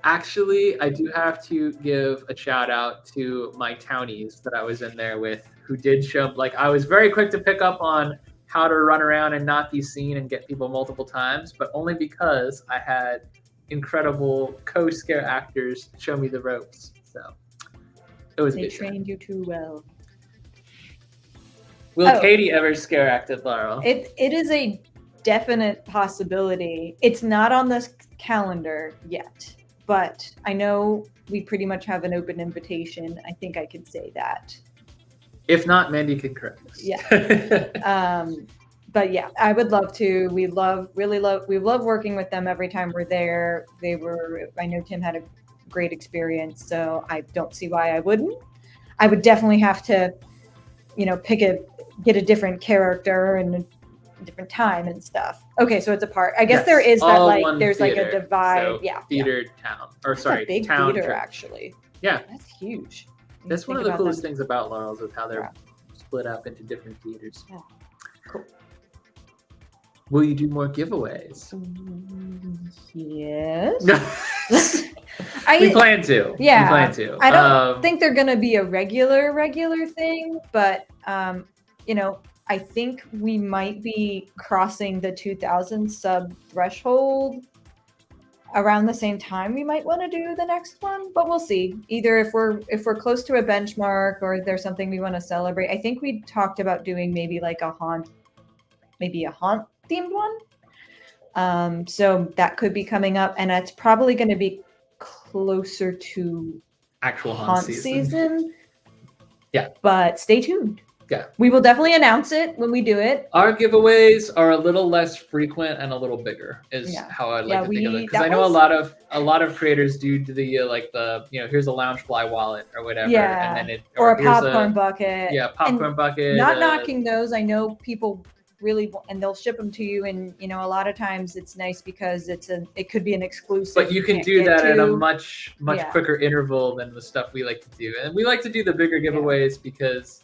Actually, I do have to give a shout out to my townies that I was in there with, who did show. Like, I was very quick to pick up on how to run around and not be seen and get people multiple times, but only because I had incredible co-scare actors show me the ropes. So it was. They trained you too well. Will Katie ever scare act at Laurel? It is a definite possibility. It's not on this calendar yet, but I know we pretty much have an open invitation. I think I could say that. If not, Mandy can correct us. Yeah. But yeah, I would love to. We love working with them every time we're there. I know Tim had a great experience, so I don't see why I wouldn't. I would definitely have to, get a different character and a different time and stuff. Okay, so it's a part. I guess there is that there's theater, like a divide. So theater town, or sorry, a big town theater church. Actually. Yeah, that's huge. That's one of the coolest things about Laurel's is how they're split up into different theaters. Yeah. Cool. Will you do more giveaways? Yes. We plan to. Yeah. We plan to. I don't think they're going to be a regular thing, but I think we might be crossing the 2,000 sub threshold around the same time we might want to do the next one, but we'll see. Either if we're close to a benchmark or there's something we want to celebrate. I think we talked about doing maybe like a haunt themed one. So that could be coming up, and it's probably going to be closer to actual haunt season. Yeah, but stay tuned. Yeah, we will definitely announce it when we do it. Our giveaways are a little less frequent and a little bigger, is how I like to think of it. Because I know a lot of creators do the like the here's a Loungefly wallet or whatever, and then or a popcorn bucket. Yeah, popcorn bucket. Not knocking those. I know people really and they'll ship them to you, and a lot of times it's nice because it could be an exclusive. But you can do that at a much quicker interval than the stuff we like to do, and we like to do the bigger giveaways because.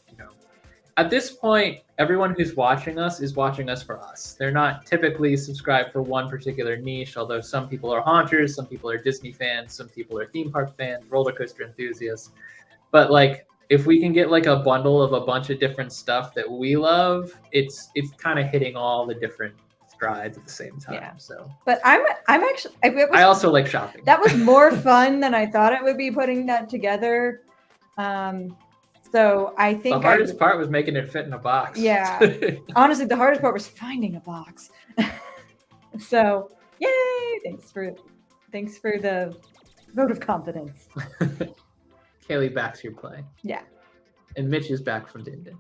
At this point, everyone who's watching us is watching us for us. They're not typically subscribed for one particular niche, although some people are haunters, some people are Disney fans, some people are theme park fans, roller coaster enthusiasts. But like, if we can get like a bundle of a bunch of different stuff that we love, it's kind of hitting all the different strides at the same time. Yeah. So, but I'm actually. I also like shopping. That was more fun than I thought it would be putting that together. So I think the hardest part was making it fit in a box. Yeah. Honestly, the hardest part was finding a box. So yay! Thanks for the vote of confidence. Kaylee backs your play. Yeah. And Mitch is back from Din Din.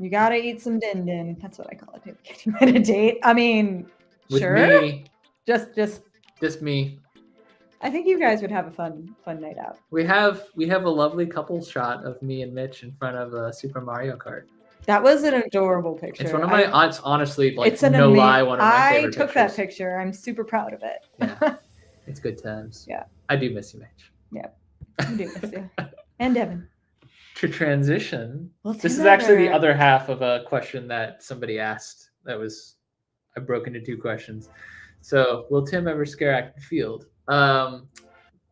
You gotta eat some Din Din. That's what I call it. Getting ready to date. I mean, with sure. Me. Just me. I think you guys would have a fun night out. We have a lovely couple shot of me and Mitch in front of a Super Mario Kart. That was an adorable picture. It's one of my aunts, honestly, like no lie, one of my favorite pictures. I took that picture. I'm super proud of it. Yeah, it's good times. Yeah, I do miss you, Mitch. Yeah, I do miss you. And Devin. To transition, this is actually the other half of a question that somebody asked. I broke into two questions. So, will Tim ever scare act in field?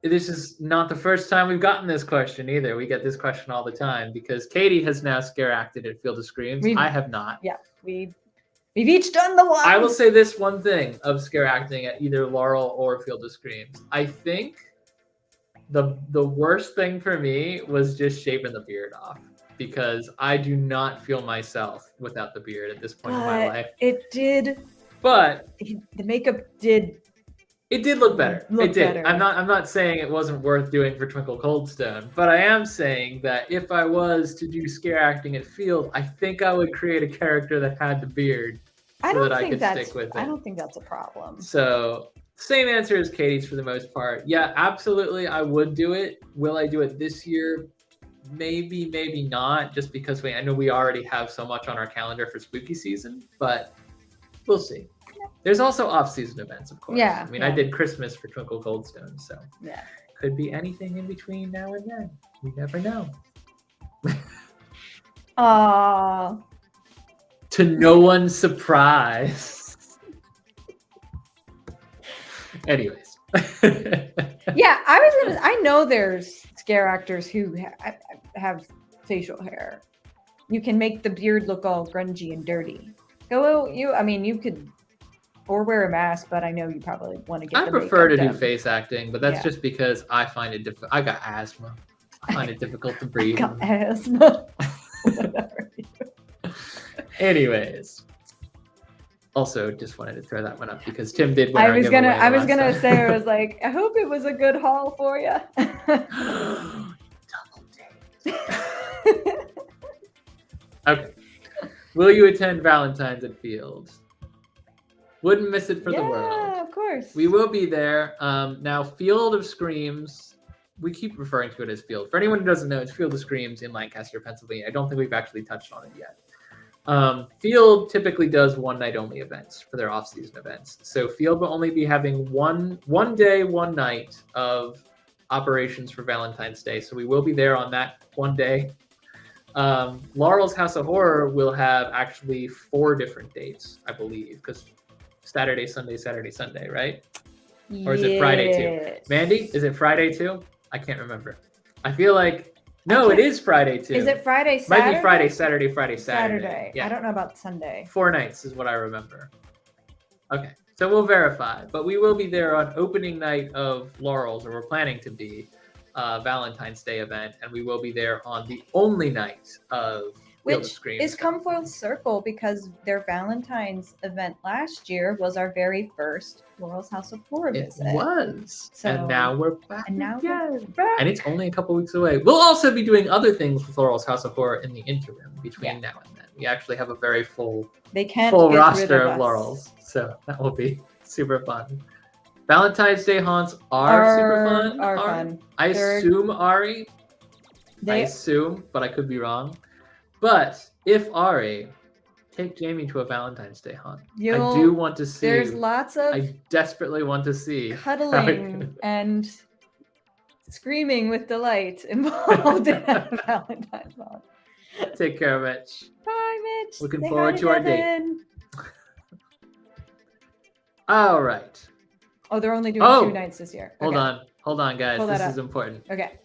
This is not the first time we've gotten this question either. We get this question all the time because Katie has now scare acted at Field of Screams. I have not. Yeah, we've each done the one. I will say this one thing of scare acting at either Laurel or Field of Screams. I think the worst thing for me was just shaving the beard off because I do not feel myself without the beard at this point in my life. It did. But the makeup did. It did look better. It did. Better. I'm not saying it wasn't worth doing for Twinkle Coldstone, but I am saying that if I was to do scare acting at Field, I think I would create a character that had the beard so that I could stick with it. I don't think that's a problem. So same answer as Katie's for the most part. Yeah, absolutely. I would do it. Will I do it this year? Maybe, maybe not, just because I know we already have so much on our calendar for spooky season, but we'll see. There's also off-season events, of course. Yeah. I mean, I did Christmas for Twinkle Coldstone, so yeah, could be anything in between now and then. We never know. Aww. To no one's surprise. Anyways. Yeah, I know there's scare actors who have facial hair. You can make the beard look all grungy and dirty. You could. Or wear a mask, but I know you probably want to get. I prefer to do face acting, but that's just because I find it difficult. I got asthma. I find it difficult to breathe. I got asthma. Anyways, also just wanted to throw that one up because Tim did. I was gonna say, I was like, I hope it was a good haul for you. Double date. Okay. Will you attend Valentine's at Field? Wouldn't miss it for the world. Yeah, of course. We will be there. Now, Field of Screams, we keep referring to it as Field. For anyone who doesn't know, it's Field of Screams in Lancaster, Pennsylvania. I don't think we've actually touched on it yet. Field typically does one-night-only events for their off-season events. So Field will only be having one day, one night of operations for Valentine's Day. So we will be there on that one day. Laurel's House of Horror will have actually 4 different dates, I believe, because Saturday, Sunday, right? Or is it Friday too? Mandy, is it Friday too? I can't remember. I feel like it is Friday too. Is it Friday, Saturday? Might be Friday, Saturday, Friday, Saturday. Yeah. I don't know about Sunday. 4 nights is what I remember. Okay. So we'll verify, but we will be there on opening night of Laurel's, or we're planning to be, Valentine's Day event, and we will be there on the only night of Field of Screams. Which is come full circle because their Valentine's event last year was our very first Laurel's House of Horror visit. It was. So, and now we're back again. We're back. And it's only a couple weeks away. We'll also be doing other things with Laurel's House of Horror in the interim between now and then. We actually have a very full roster of Laurel's. So that will be super fun. Valentine's Day haunts are super fun. Are fun. I assume Ari. I assume, but I could be wrong. But if Ari, take Jamie to a Valentine's Day haunt. I do want to see. There's lots of. I desperately want to see cuddling and screaming with delight involved in a Valentine's haunt. Take care, Mitch. Bye, Mitch. Looking forward to our date. All right. Oh, they're only doing 2 nights this year. Okay. Hold on, guys. This is important. Okay.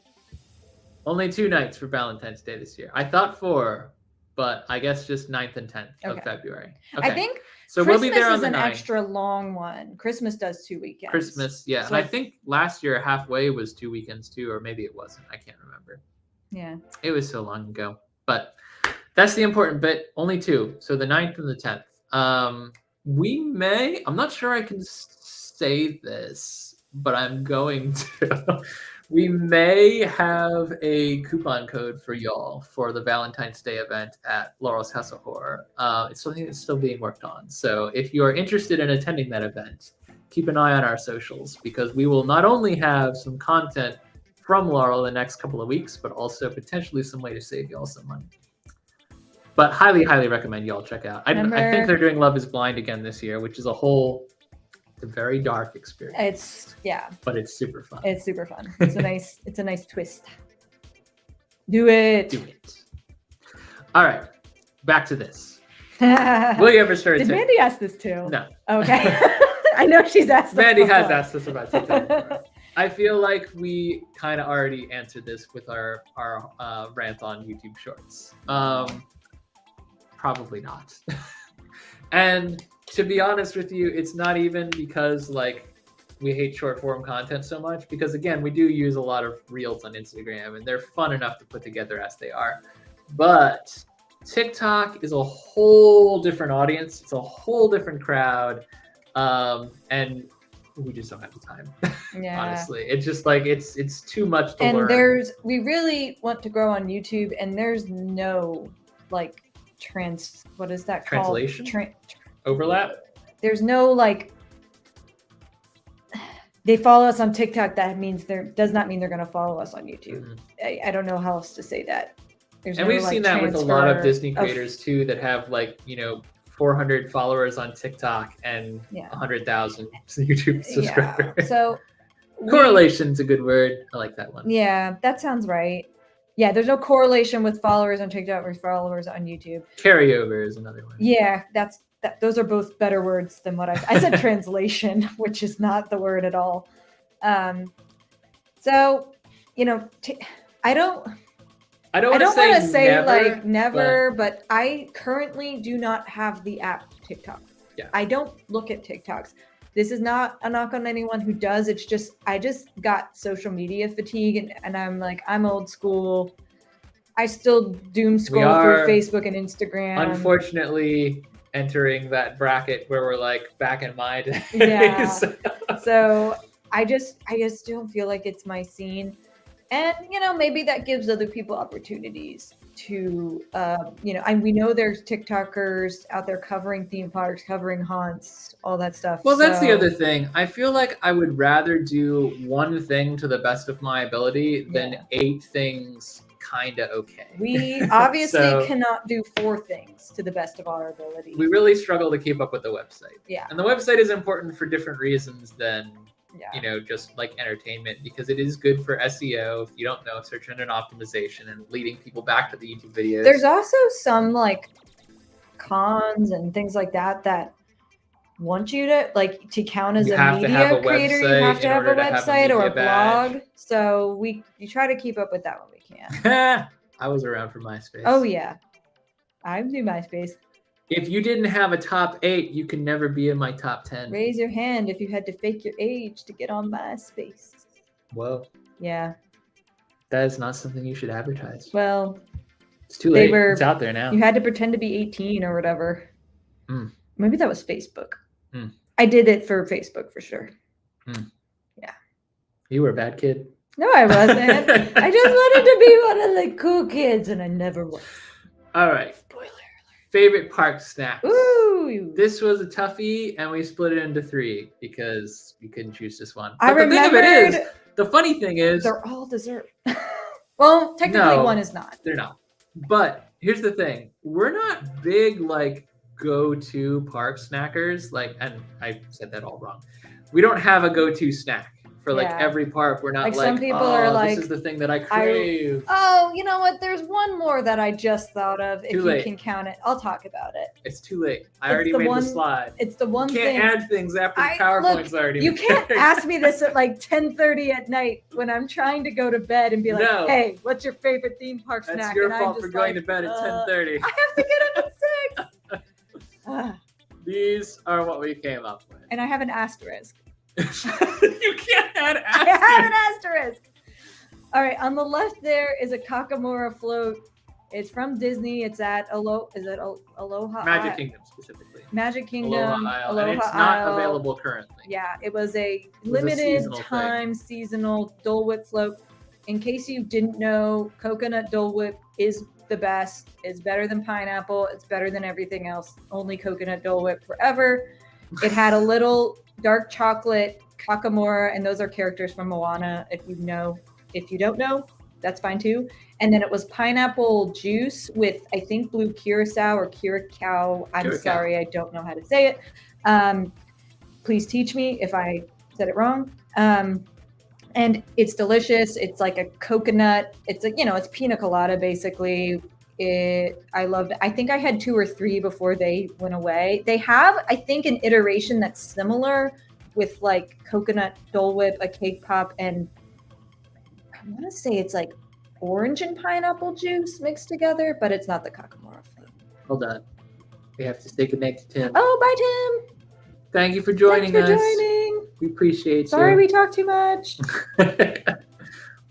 Only 2 nights for Valentine's Day this year. I thought 4, but I guess just 9th and 10th of February. Okay. I think so. Christmas we'll be there on is the an 9th. Extra long one. Christmas does 2 weekends. Christmas, yeah. So and I think last year halfway was 2 weekends too, or maybe it wasn't. I can't remember. Yeah. It was so long ago. But that's the important bit. Only 2. So the 9th and the 10th. We may. I'm not sure I can say this, but I'm going to. We may have a coupon code for y'all for the Valentine's Day event at Laurel's House of Horror. It's something that's still being worked on. So if you are interested in attending that event, keep an eye on our socials, because we will not only have some content from Laurel the next couple of weeks, but also potentially some way to save y'all some money. But highly, highly recommend y'all check out. I think they're doing Love is Blind again this year, which is it's a very dark experience. But it's super fun. It's super fun. It's a nice twist. Do it. All right. Back to this. Will you ever start? Did Mandy ask this too? No. Okay. I know she's asked this. Mandy has asked us about TikTok. I feel like we kind of already answered this with our rant on YouTube Shorts. Probably not. And to be honest with you, it's not even because we hate short form content so much, because again, we do use a lot of reels on Instagram and they're fun enough to put together as they are. But TikTok is a whole different audience. It's a whole different crowd. And we just don't have the time. Yeah. Honestly. It's just it's too much to learn. And we really want to grow on YouTube, and there's no what is that called? Translation? Overlap? There's no they follow us on TikTok. That means does not mean they're going to follow us on YouTube. Mm-hmm. I don't know how else to say that. We've seen that with a lot of Disney creators too, that have 400 followers on TikTok and 100,000 YouTube subscribers. Yeah. So correlation's a good word. I like that one. Yeah, that sounds right. Yeah, there's no correlation with followers on TikTok or followers on YouTube. Carryover is another one. Yeah, those are both better words than what I said. Translation, which is not the word at all. So, I don't want to say never, but I currently do not have the app TikTok. Yeah. I don't look at TikToks. This is not a knock on anyone who does. It's just, I just got social media fatigue, and I'm old school. I still doom scroll through Facebook and Instagram. Unfortunately, entering that bracket where we're back in my days. Yeah. So I just don't feel like it's my scene. And, maybe that gives other people opportunities to, and we know there's TikTokers out there covering theme parks, covering haunts, all that stuff. Well, that's the other thing. I feel like I would rather do one thing to the best of my ability than 8 things kind of okay. We obviously cannot do 4 things to the best of our ability. We really struggle to keep up with the website. Yeah. And the website is important for different reasons than just entertainment, because it is good for SEO, if you don't know, search engine optimization, and leading people back to the YouTube videos. There's also some cons and things like that want you to count as a media creator. You have to have a website or a blog. So you try to keep up with that when we can. I was around for MySpace. Oh yeah, I do MySpace. If you didn't have a top 8, you can never be in my top 10. Raise your hand if you had to fake your age to get on MySpace. Whoa. Yeah. That is not something you should advertise. Well, it's too late. It's out there now. You had to pretend to be 18 or whatever. Maybe that was Facebook. I did it for Facebook for sure. Yeah. You were a bad kid. No, I wasn't. I just wanted to be one of the cool kids, and I never was. All right. Spoiler alert. Favorite park snacks. Ooh. This was a toughie, and we split it into 3 because we couldn't choose this one. But the thing of it is, the funny thing is, they're all dessert. Well, technically one is not. They're not. But here's the thing. We're not big, like, go-to park snackers. And I said that all wrong. We don't have a go-to snack. For every park, we're not some people are like, this is the thing that I crave. You know what? There's one more that I just thought of. If you can count it, I'll talk about it. It's too late. I already made the slide. It's the one thing. You can't add things after the PowerPoint's already made. You can't ask me this at like 10:30 at night when I'm trying to go to bed and be like, hey, what's your favorite theme park snack? That's your fault for going to bed at 10:30. I have to get up at 6. These are what we came up with. And I have an asterisk. You can't add asterisk. I have an asterisk. All right, on the left there is a Kakamora float. It's from Disney. It's at Aloha Magic Kingdom specifically. Magic Kingdom. Aloha and it's not available currently. Yeah, it was a limited time seasonal Dole Whip float. In case you didn't know, coconut Dole Whip is the best. It's better than pineapple. It's better than everything else. Only coconut Dole Whip forever. It had a little dark chocolate Kakamora, and those are characters from Moana. If you know, if you don't know, that's fine too. And then it was pineapple juice with, I think, blue curacao or curacao. I'm sorry, I don't know how to say it. Please teach me if I said it wrong. And it's delicious. It's like a coconut. It's like, it's pina colada basically. I loved it. I think I had 2 or 3 before they went away. They have, I think, an iteration that's similar with like coconut Dole Whip, a cake pop, and I want to say it's like orange and pineapple juice mixed together, but it's not the Kakamora float. Hold on. We have to say goodnight to Tim. Oh, bye, Tim. Thank you for joining us. We appreciate you. Sorry we talk too much.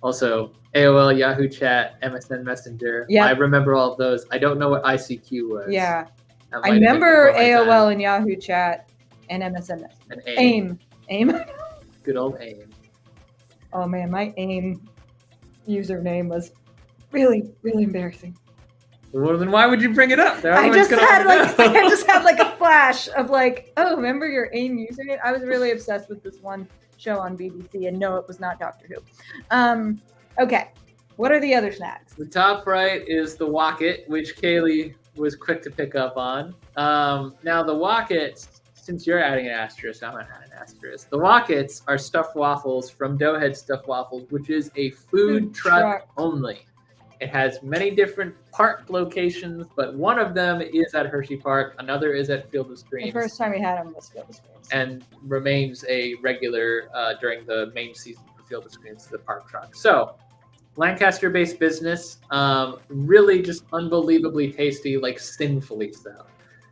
Also, AOL, Yahoo Chat, MSN Messenger. Yep. I remember all of those. I don't know what ICQ was. Yeah. I remember AOL and Yahoo Chat and MSN Messenger. And AIM. Good old AIM. Oh, man, my AIM username was really, really embarrassing. Well, then why would you bring it up? I just had like a flash of like, oh, remember your AIM username? I was really obsessed with this one show on BBC, and no, it was not Doctor Who. Okay, what are the other snacks? The top right is the Wocket, which Kaylee was quick to pick up on. Now the Wockets, since you're adding an asterisk, I'm gonna add an asterisk. The Wockets are stuffed waffles from Doughhead Stuffed Waffles, which is a food truck only. It has many different park locations, but one of them is at Hershey Park. Another is at Field of Streams. The first time we had them was Field of Streams. And remains a regular during the main season for Field of Streams, the park truck. So, Lancaster-based business, really just unbelievably tasty, like sinfully so.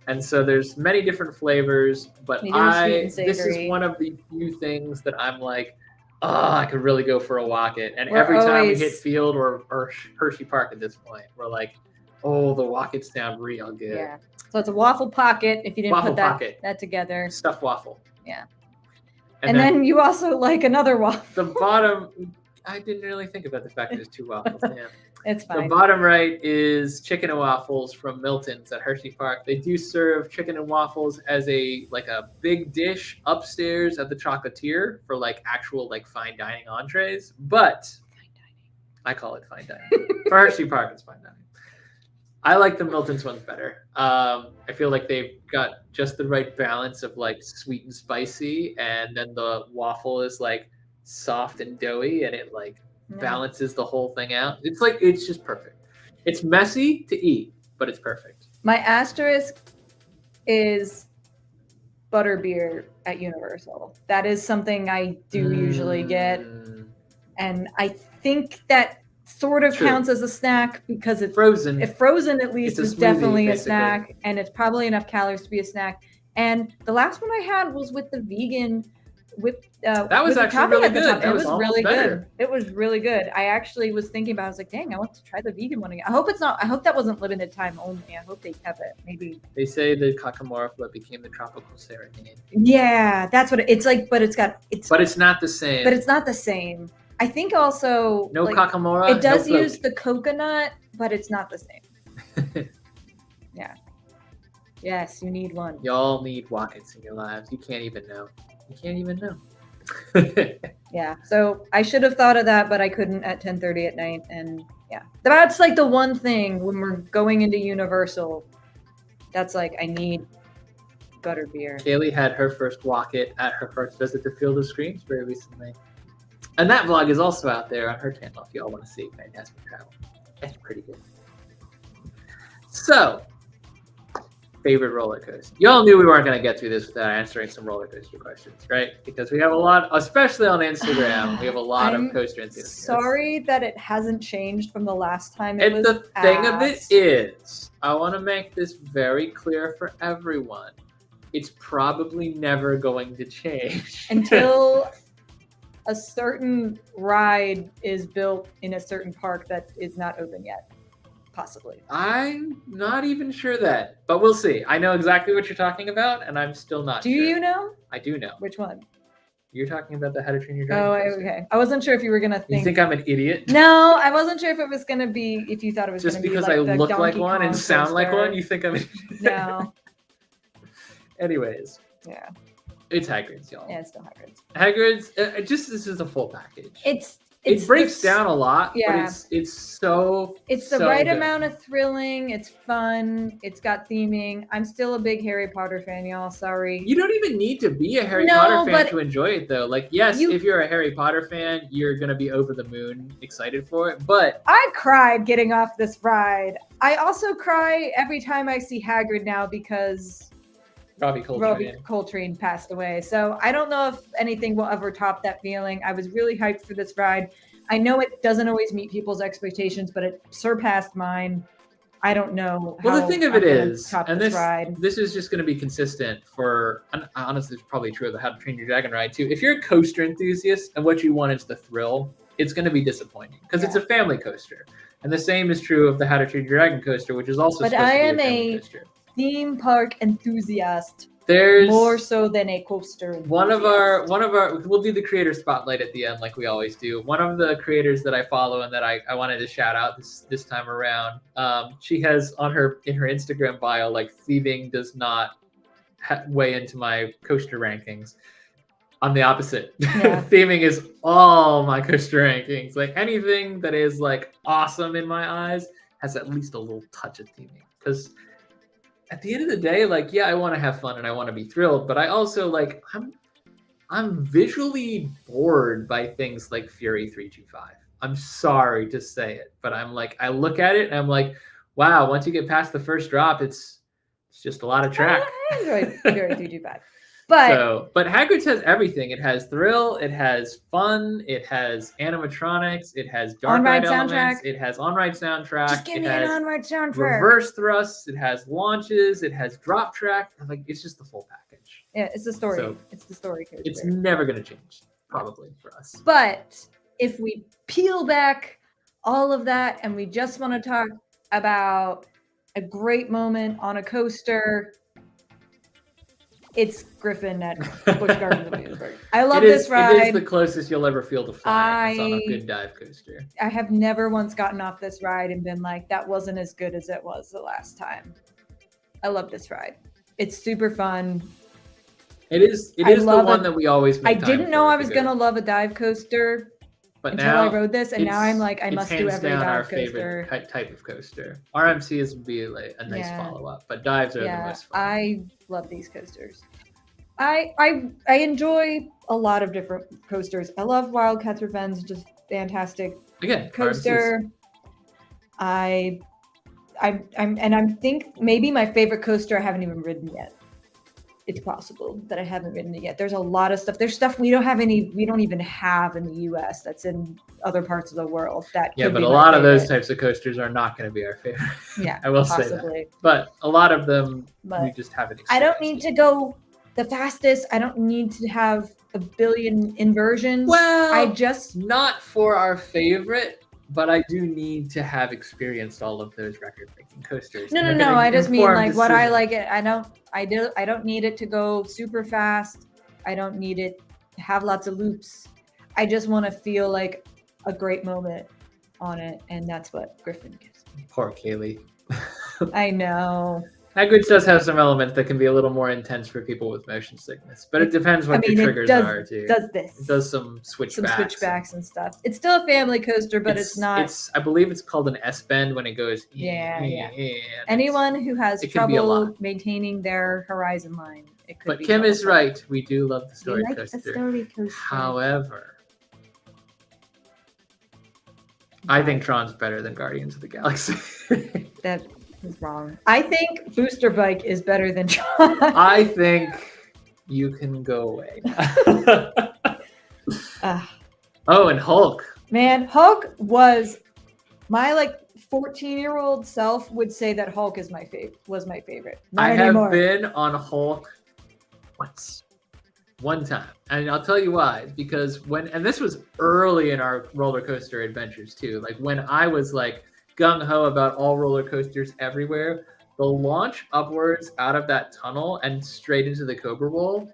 And so there's many different flavors, but this is one of the few things that I'm like, I could really go for a Wocket. And every time we hit Field or Hershey Park at this point, we're like, oh, the Wockets sound real good. Yeah. So it's a waffle pocket if you didn't put that together. Stuffed waffle. Yeah. And then you also like another waffle. The bottom, I didn't really think about the fact that there's 2 waffles. Yeah. It's fine. The bottom right is chicken and waffles from Milton's at Hershey Park. They do serve chicken and waffles as a big dish upstairs at the Chocolatier for actual fine dining entrees. But I call it fine dining. For Hershey Park, it's fine dining. I like the Milton's ones better. I feel like they've got just the right balance of sweet and spicy, and then the waffle is soft and doughy, and it balances the whole thing out. It's just perfect. It's messy to eat, but it's perfect. My asterisk is butterbeer at Universal. That is something I do usually get. And I think that sort of counts as a snack because it's frozen. If frozen, at least, is definitely a snack, and it's probably enough calories to be a snack. And the last one I had was with the vegan that was actually really good. It was really good. It was really good. I actually was thinking about it. I was like, dang, I want to try the vegan one again. I hope that wasn't limited time only. I hope they kept it. Maybe. They say the Kakamora flip became the tropical serenade. Yeah, that's what it's like, but it's not the same. But it's not the same. I think also no Kakamora. It does use the coconut, but it's not the same. Yeah. Yes, you need one. Y'all need rockets in your lives. You can't even know. Yeah, so I should have thought of that, but I couldn't at 10:30 at night. And yeah, that's like the one thing when we're going into Universal. That's like, I need butterbeer. Kaylee had her first rocket at her first visit to Field of Screams very recently. And that vlog is also out there on her channel if y'all want to see Fantastic Travel. That's pretty good. So, favorite roller coaster. Y'all knew we weren't going to get through this without answering some roller coaster questions, right? Because we have a lot, especially on Instagram, we have a lot of coaster enthusiasts. Sorry that it hasn't changed from the last time it was asked. Thing of it is, I want to make this very clear for everyone. It's probably never going to change. Until a certain ride is built in a certain park that is not open yet. Possibly. I'm not even sure that, but we'll see. I know exactly what you're talking about, and I'm still not sure. Do you know? I do know. Which one? You're talking about the How to Train Your Dragon. Oh, okay. I wasn't sure if you were gonna think. You think I'm an idiot? No, I wasn't sure if it was gonna be. If you thought it was just gonna be because like I look Donkey like one Kong and sound coaster. like one, you think I'm an idiot? No. Anyways. Yeah. It's Hagrid's, y'all. Yeah, it's still Hagrid's. Hagrid's. This is a full package. It breaks down a lot, yeah. but it's the right good. amount of thrilling. It's fun. It's got theming. I'm still a big Harry Potter fan, y'all. Sorry. You don't even need to be a Harry Potter fan to enjoy it, though. Like, yes, if you're a Harry Potter fan, you're gonna be over the moon excited for it. But I cried getting off this ride. I also cry every time I see Hagrid now because Robbie Coltrane passed away. So I don't know if anything will ever top that feeling. I was really hyped for this ride. I know it doesn't always meet people's expectations, but it surpassed mine. I don't know. Well, the thing of it is, and this is just going to be consistent for, and honestly, it's probably true of the How to Train Your Dragon ride too. If you're a coaster enthusiast and what you want is the thrill, it's going to be disappointing because it's a family coaster. And the same is true of the How to Train Your Dragon coaster, which is also supposed to be a family coaster. Theme park enthusiast. There's more so than a coaster enthusiast. One of our we'll do the creator spotlight at the end like we always do. One of the creators that I follow and that I wanted to shout out this time around, she has in her Instagram bio, like, thieving does not weigh into my coaster rankings. I'm the opposite. Yeah. Theming is all my coaster rankings. Like, anything that is like awesome in my eyes has at least a little touch of theming, because at the end of the day, like, yeah, I want to have fun and I want to be thrilled, but I also, like, I'm visually bored by things like Fury 325. I'm sorry to say it, but I'm like, I look at it and I'm like, wow, once you get past the first drop, it's just a lot of track. I enjoyed Fury 325. But Hagrid's has everything. It has thrill, it has fun, it has animatronics, it has dark ride elements, it has on-ride soundtrack, just give me an on-ride soundtrack. Reverse thrusts, it has launches, it has drop track. Like, it's just the full package. Yeah, it's the story. So it's the story coaster. It's never gonna change, probably, for us. But if we peel back all of that and we just want to talk about a great moment on a coaster, it's Griffin at Busch Gardens in Williamsburg. I love this ride. It is the closest you'll ever feel to flying. It's on a good dive coaster. I have never once gotten off this ride and been like, that wasn't as good as it was the last time. I love this ride. It's super fun. It is the one that we always make time I didn't know I was going to love a dive coaster until I rode this, and now I'm like, I must do every dive coaster. Favorite type of coaster. RMCs would be like a nice follow-up, but dives are the most fun. I love these coasters. I enjoy a lot of different coasters. I love Wildcats Revenge, just fantastic coaster. I think maybe my favorite coaster I haven't even ridden yet. it's possible that I haven't ridden it yet. There's a lot of stuff. There's stuff we don't even have in the U.S. that's in other parts of the world. But a lot of those types of coasters are not going to be our favorite. Yeah, I will say that. But a lot of them we just haven't experienced. I don't need to go the fastest. I don't need to have a billion inversions. Well, not for our favorite. But I do need to have experienced all of those record-breaking coasters. No. I just mean like what I like it. I don't need it to go super fast. I don't need it to have lots of loops. I just want to feel like a great moment on it, and that's what Griffin gives me. Poor Kaylee. I know. Hagrid's does have some elements that can be a little more intense for people with motion sickness, but it depends what your triggers are too. It does some switchbacks and stuff. It's still a family coaster, but it's not. I believe it's called an S bend when it goes. Yeah. Anyone who has trouble maintaining their horizon line, it could. But Kim is right. We do love the story coaster. However, I think Tron's better than Guardians of the Galaxy. That is wrong. I think Booster Bike is better than Tron. I think you can go away. Oh, and Hulk. Man, Hulk was my 14-year-old self would say that Hulk is my favorite. Not anymore. Have been on Hulk one time, and I'll tell you why. Because and this was early in our roller coaster adventures too. Like when I was gung-ho about all roller coasters everywhere, the launch upwards out of that tunnel and straight into the Cobra Bowl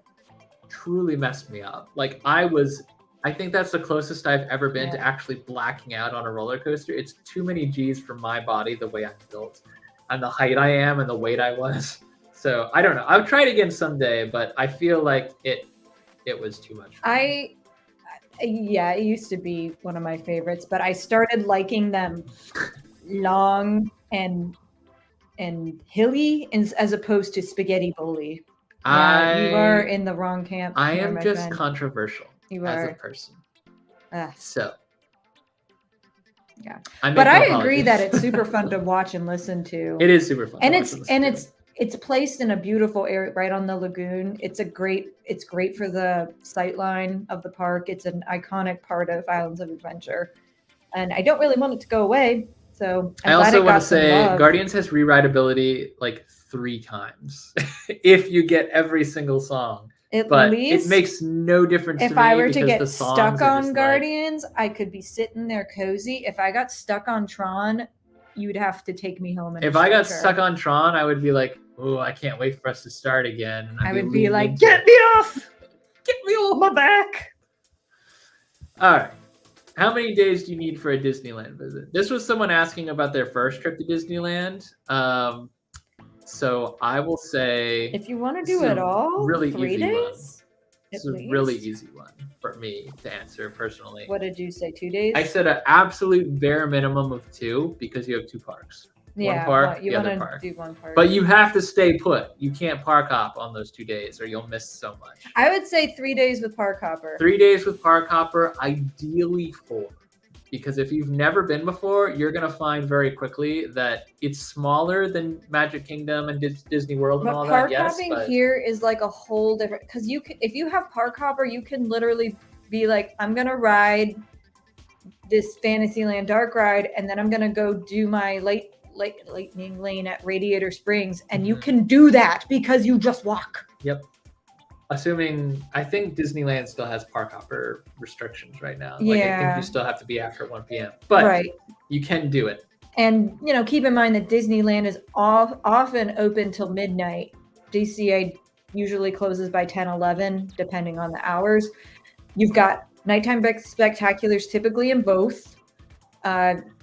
truly messed me up. I think that's the closest I've ever been to actually blacking out on a roller coaster. It's too many G's for my body, the way I'm built, and the height I am and the weight I was. So I don't know. I'll try it again someday, but I feel like it was too much for me. It used to be one of my favorites, but I started liking them long and hilly as opposed to spaghetti bowly. You are in the wrong camp. I am just controversial as a person. So yeah, but I agree that it's super fun to watch and listen to. It is super fun, and it's placed in a beautiful area right on the lagoon. It's great for the sightline of the park. It's an iconic part of Islands of Adventure, and I don't really want it to go away. So I also want to say Guardians has rewritability 3 times if you get every single song. At least it makes no difference if I were to get stuck on Guardians, I could be sitting there cozy. If I got stuck on Tron, you'd have to take me home. If I got stuck on Tron, I would be like, "Oh, I can't wait for us to start again." And I would be like, "Get me off! Get me off my back!" All right. How many days do you need for a Disneyland visit? This was someone asking about their first trip to Disneyland. So I will say, if you want to do it all, really 3 easy days. It's a really easy one for me to answer personally. What did you say? 2 days? I said an absolute bare minimum of 2 because you have 2 parks. Yeah, one park, you the other want park. to do one park. But you have to stay put. You can't park hop on those 2 days or you'll miss so much. I would say 3 days with park hopper. 3 days with park hopper, ideally 4. Because if you've never been before, you're going to find very quickly that it's smaller than Magic Kingdom and Disney World and all that. Park hopping here is a whole different, because if you have park hopper, you can literally be like, I'm going to ride this Fantasyland dark ride, and then I'm going to go do my lightning lane at Radiator Springs, and you can do that because you just walk. Yep. Assuming, I think Disneyland still has park hopper restrictions right now. I think you still have to be after 1 p.m. But you can do it. And, keep in mind that Disneyland is often open till midnight. DCA usually closes by 10, 11, depending on the hours. You've got nighttime spectaculars typically in both.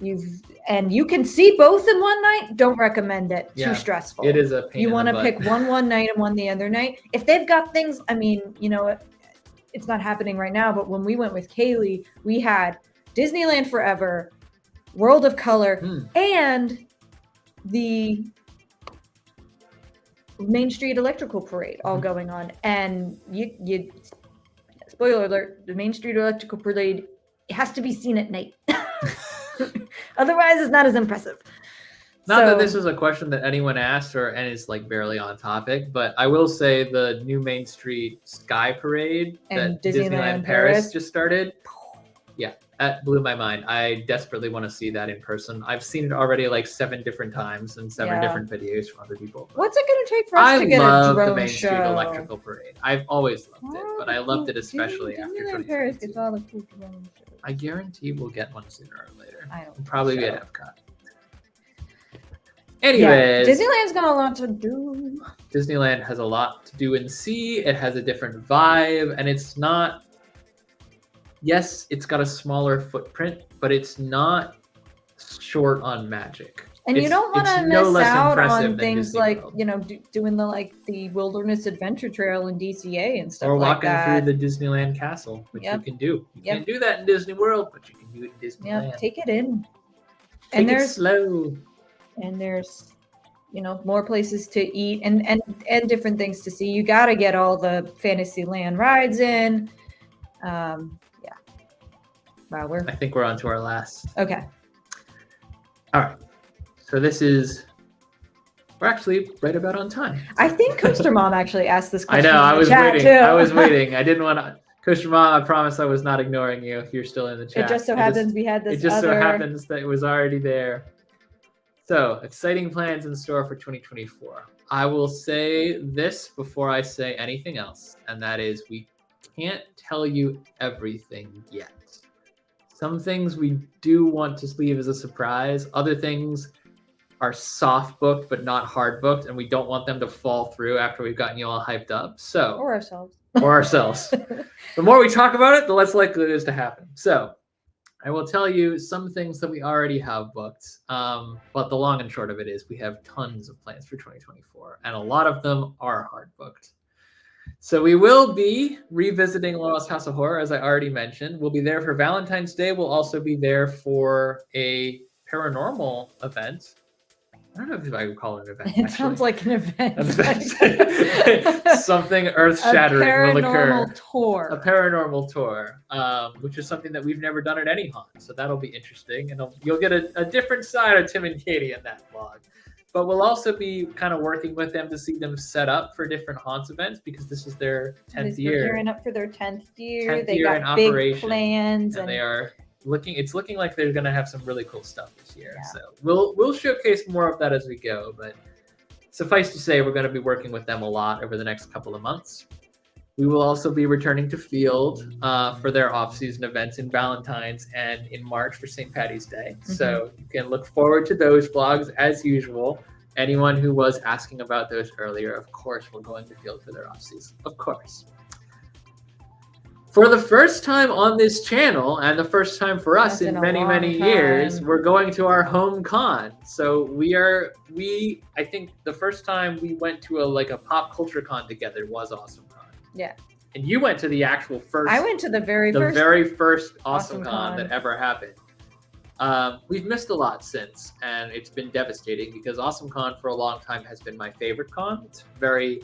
You can see both in one night. Don't recommend it. Too stressful. It is a pain. You want to pick one night and one the other night. If they've got things, it's not happening right now, but when we went with Kaylee, we had Disneyland Forever, World of Color, and the Main Street Electrical Parade all going on. And you spoiler alert, the Main Street Electrical Parade has to be seen at night. Otherwise, it's not as impressive. Not that this is a question that anyone asked and is like barely on topic, but I will say the new Main Street Sky Parade that Disneyland Paris just started. Yeah, that blew my mind. I desperately want to see that in person. I've seen it already like 7 different times and 7 different videos from other people. What's it going to take for us to get a drone show? I love the Main Street Electrical Parade. I've always loved it, but I loved it especially after 2022. Paris gets all the cool drone shows. I guarantee we'll get one sooner or later. I don't probably be at Epcot. Anyways, Disneyland's got a lot to do. Disneyland has a lot to do and see. It has a different vibe, and it's not. Yes, it's got a smaller footprint, but it's not short on magic. And you don't want to miss out on things like doing the Wilderness Adventure Trail in DCA and stuff like that. Or walking through the Disneyland Castle, which you can do. You can't do that in Disney World, but you can do it in Disneyland. Yeah, take it in. Take it slow. And there's, more places to eat and different things to see. You got to get all the Fantasyland rides in. Wow, I think we're on to our last. Okay. All right. So we're actually right about on time. I think Coaster Mom actually asked this question. I know. I was waiting. I was waiting. I didn't want to. Coaster Mom, I promise I was not ignoring you if you're still in the chat. It just so happens we had this. It just so happens that it was already there. So, exciting plans in store for 2024. I will say this before I say anything else, and that is we can't tell you everything yet. Some things we do want to leave as a surprise. Other things are soft booked but not hard booked, and we don't want them to fall through after we've gotten you all hyped up. Or ourselves. The more we talk about it, the less likely it is to happen. So I will tell you some things that we already have booked, but the long and short of it is we have tons of plans for 2024, and a lot of them are hard booked. So we will be revisiting Lost House of Horror, as I already mentioned. We'll be there for Valentine's Day. We'll also be there for a paranormal event. I don't know if I would call it an event. It sounds like an event. Something earth-shattering will occur. A paranormal tour, which is something that we've never done at any haunt. So that'll be interesting. And you'll get a different side of Tim and Katie in that vlog. But we'll also be kind of working with them to see them set up for different haunts events because this is their 10th year. They're gearing up for their 10th year. They got big operation, plans. And they are looking like they're going to have some really cool stuff this year. Yeah. So we'll showcase more of that as we go, but suffice to say we're going to be working with them a lot over the next couple of months. We will also be returning to Field for their off-season events in Valentine's and in March for St. Paddy's Day. Mm-hmm. So you can look forward to those vlogs as usual. Anyone who was asking about those earlier, of course, we're going to Field for their off-season. Of course. For the first time on this channel, and the first time for us in many, many years, we're going to our home con. So I think the first time we went to a pop culture con together was Awesome Con. Yeah. And you went to the actual first. I went to the very first Awesome Con that ever happened. We've missed a lot since, and it's been devastating because Awesome Con for a long time has been my favorite con. It's very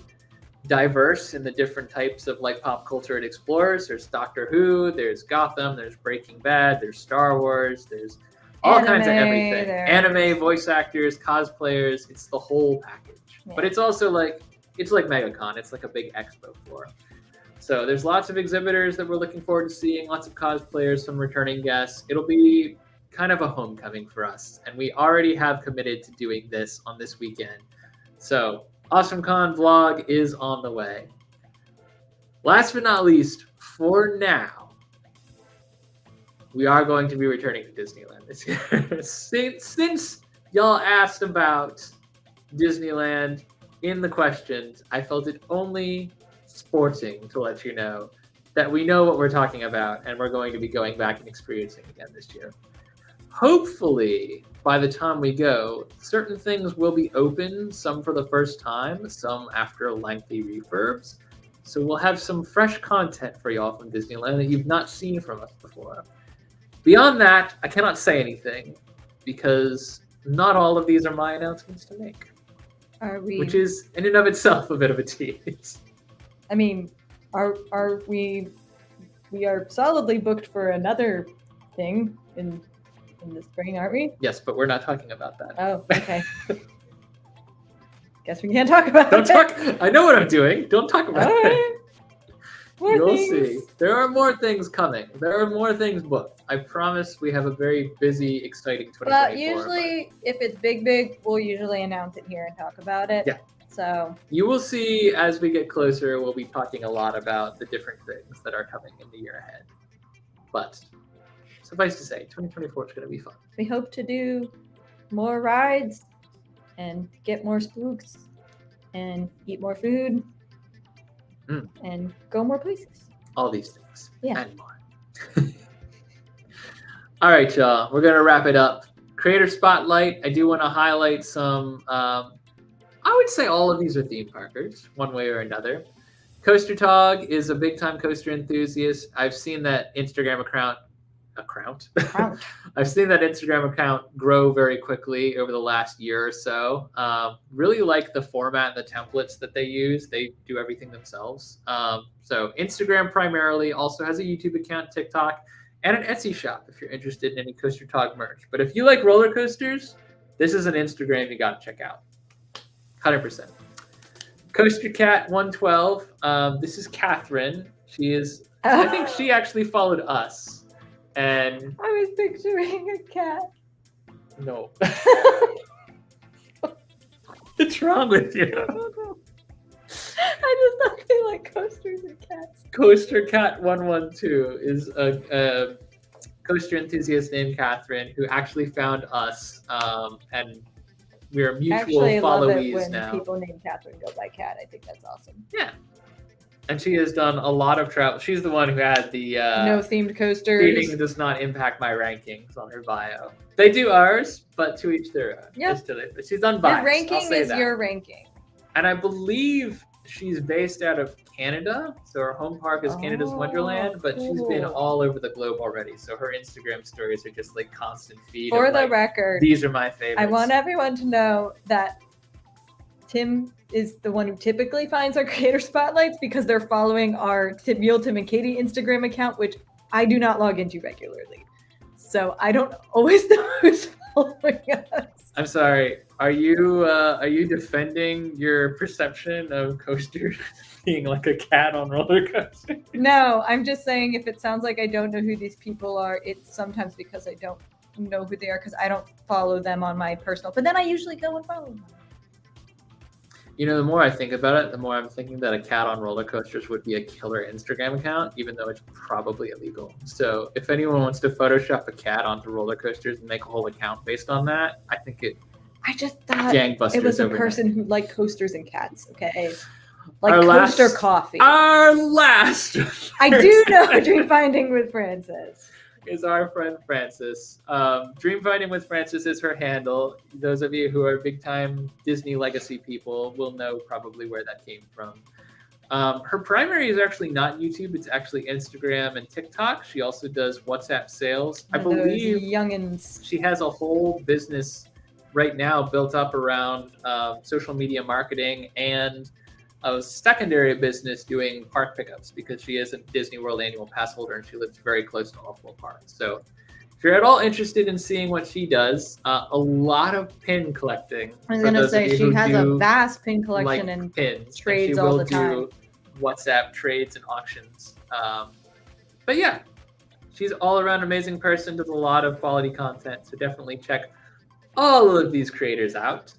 diverse in the different types of pop culture it explores. There's Doctor Who, there's Gotham, there's Breaking Bad, there's Star Wars, there's all kinds of everything. Anime, voice actors, cosplayers, it's the whole package. Yeah. But it's also it's like MegaCon. It's like a big expo floor. So there's lots of exhibitors that we're looking forward to seeing, lots of cosplayers, some returning guests. It'll be kind of a homecoming for us. And we already have committed to doing this on this weekend. So Awesome Con vlog is on the way. Last but not least, for now, we are going to be returning to Disneyland this year. Since y'all asked about Disneyland in the questions, I felt it only sporting to let you know that we know what we're talking about and we're going to be going back and experiencing again this year. Hopefully, by the time we go, certain things will be open, some for the first time, some after lengthy refurbs. So we'll have some fresh content for y'all from Disneyland that you've not seen from us before. Beyond that, I cannot say anything because not all of these are my announcements to make. Which is, in and of itself, a bit of a tease. I mean, we are solidly booked for another thing in in the spring, aren't we? Yes, but we're not talking about that. Oh, okay. Guess we can't talk about it. Don't talk. I know what I'm doing. Don't talk about it. You'll see. There are more things coming. There are more things booked. I promise we have a very busy, exciting 2024. But usually, if it's big, we'll usually announce it here and talk about it. Yeah. So you will see as we get closer, we'll be talking a lot about the different things that are coming in the year ahead. But suffice to say, 2024 is going to be fun. We hope to do more rides and get more spooks and eat more food. And go more places. All these things. Yeah. And more. All right, y'all. We're going to wrap it up. Creator Spotlight. I do want to highlight some, I would say all of these are theme parkers, one way or another. Coaster Tog is a big-time coaster enthusiast. I've seen that Instagram account. I've seen that Instagram account grow very quickly over the last year or so. Really like the format and the templates that they use. They do everything themselves. So Instagram primarily, also has a YouTube account, TikTok, and an Etsy shop if you're interested in any Coaster Tog merch. But if you like roller coasters, this is an Instagram you got to check out. 100%. Coaster Cat 112. This is Catherine. She is, I think she actually followed us. And I was picturing a cat. No. What's wrong with you? I don't know. I just thought they like coasters and cats. Coaster Cat 112 is a coaster enthusiast named Catherine who actually found us, and we are mutual followees now. I love it when people named Catherine go by cat. I think that's awesome. Yeah. And she has done a lot of travel. She's the one who had the no themed coasters. Feeding does not impact my rankings on her bio. They do ours, but to each their own. Yeah. But she's unbiased. Your ranking is your ranking. And I believe she's based out of Canada. So her home park is Canada's Wonderland, but she's been all over the globe already. So her Instagram stories are just like constant feed. For the record, these are my favorites. I want everyone to know that Tim is the one who typically finds our creator spotlights because they're following our Real Tim and Katie Instagram account, which I do not log into regularly. So I don't always know who's following us. I'm sorry. Are you defending your perception of coasters being like a cat on roller coaster? No, I'm just saying if it sounds like I don't know who these people are, it's sometimes because I don't know who they are because I don't follow them on my personal. But then I usually go and follow them. You know, the more I think about it, the more I'm thinking that a cat on roller coasters would be a killer Instagram account, even though it's probably illegal. So if anyone wants to Photoshop a cat onto roller coasters and make a whole account based on that, I think I just thought gangbusters it was a overnight. person who liked coasters and cats, okay? Like coaster coffee. Our last. I do know Dream Finding with Francis. Is our friend Francis. Dream Finding with Francis is her handle. Those of you who are big time Disney legacy people will know probably where that came from. Her primary is actually not YouTube. It's actually Instagram and TikTok. She also does WhatsApp sales. I believe youngins. She has a whole business right now built up around social media marketing and a secondary business doing park pickups because she is a Disney World annual pass holder and she lives very close to all four parks. So if you're at all interested in seeing what she does, a lot of pin collecting. I was going to say she has a vast pin collection and pins. trades all the time. She will do WhatsApp trades and auctions. But yeah, she's all around amazing person, does a lot of quality content. So definitely check all of these creators out.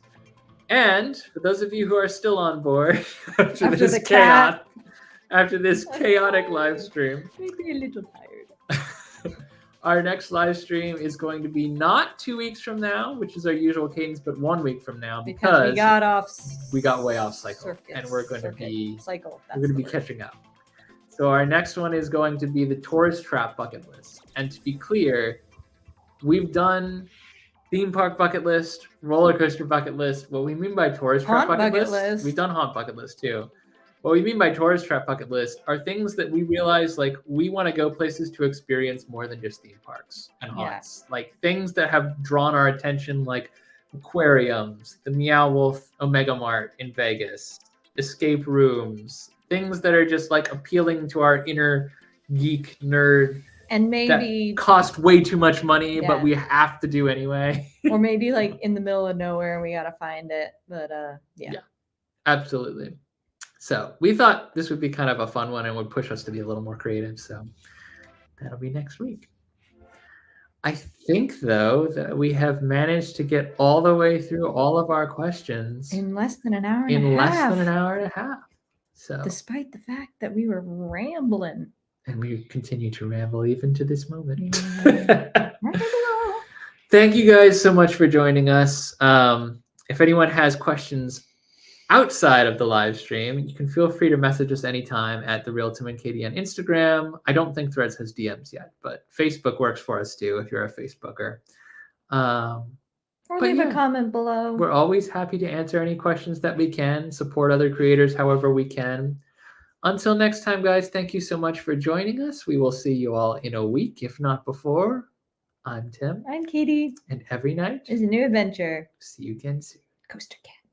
And for those of you who are still on board after this chaotic live stream, maybe a little tired. Our next live stream is going to be not 2 weeks from now, which is our usual cadence, but 1 week from now because we got way off cycle, and we're going to be catching up. So our next one is going to be the tourist trap bucket list. And to be clear, we've done theme park bucket list, roller coaster bucket list. What we mean by tourist trap bucket list, we've done haunt bucket list too. What we mean by tourist trap bucket list are things that we realize like we want to go places to experience more than just theme parks and haunts. Yeah. Like things that have drawn our attention, like aquariums, the Meow Wolf Omega Mart in Vegas, escape rooms, things that are just like appealing to our inner geek nerd and maybe that cost way too much money, but we have to do anyway. Or maybe like in the middle of nowhere and we gotta find it. But yeah, absolutely. So we thought this would be kind of a fun one and would push us to be a little more creative. So that'll be next week. I think, though, that we have managed to get all the way through all of our questions in less than an hour and a half. In less than an hour and a half. So, despite the fact that we were rambling. And we continue to ramble even to this moment. Thank you guys so much for joining us. If anyone has questions outside of the live stream, you can feel free to message us anytime at The Real Tim and Katie on Instagram. I don't think Threads has DMs yet, but Facebook works for us too if you're a Facebooker. Or leave a comment below. We're always happy to answer any questions that we can, support other creators however we can. Until next time, guys, thank you so much for joining us. We will see you all in a week, if not before. I'm Tim. I'm Katie. And every night is a new adventure. See you again soon. Coaster Cat.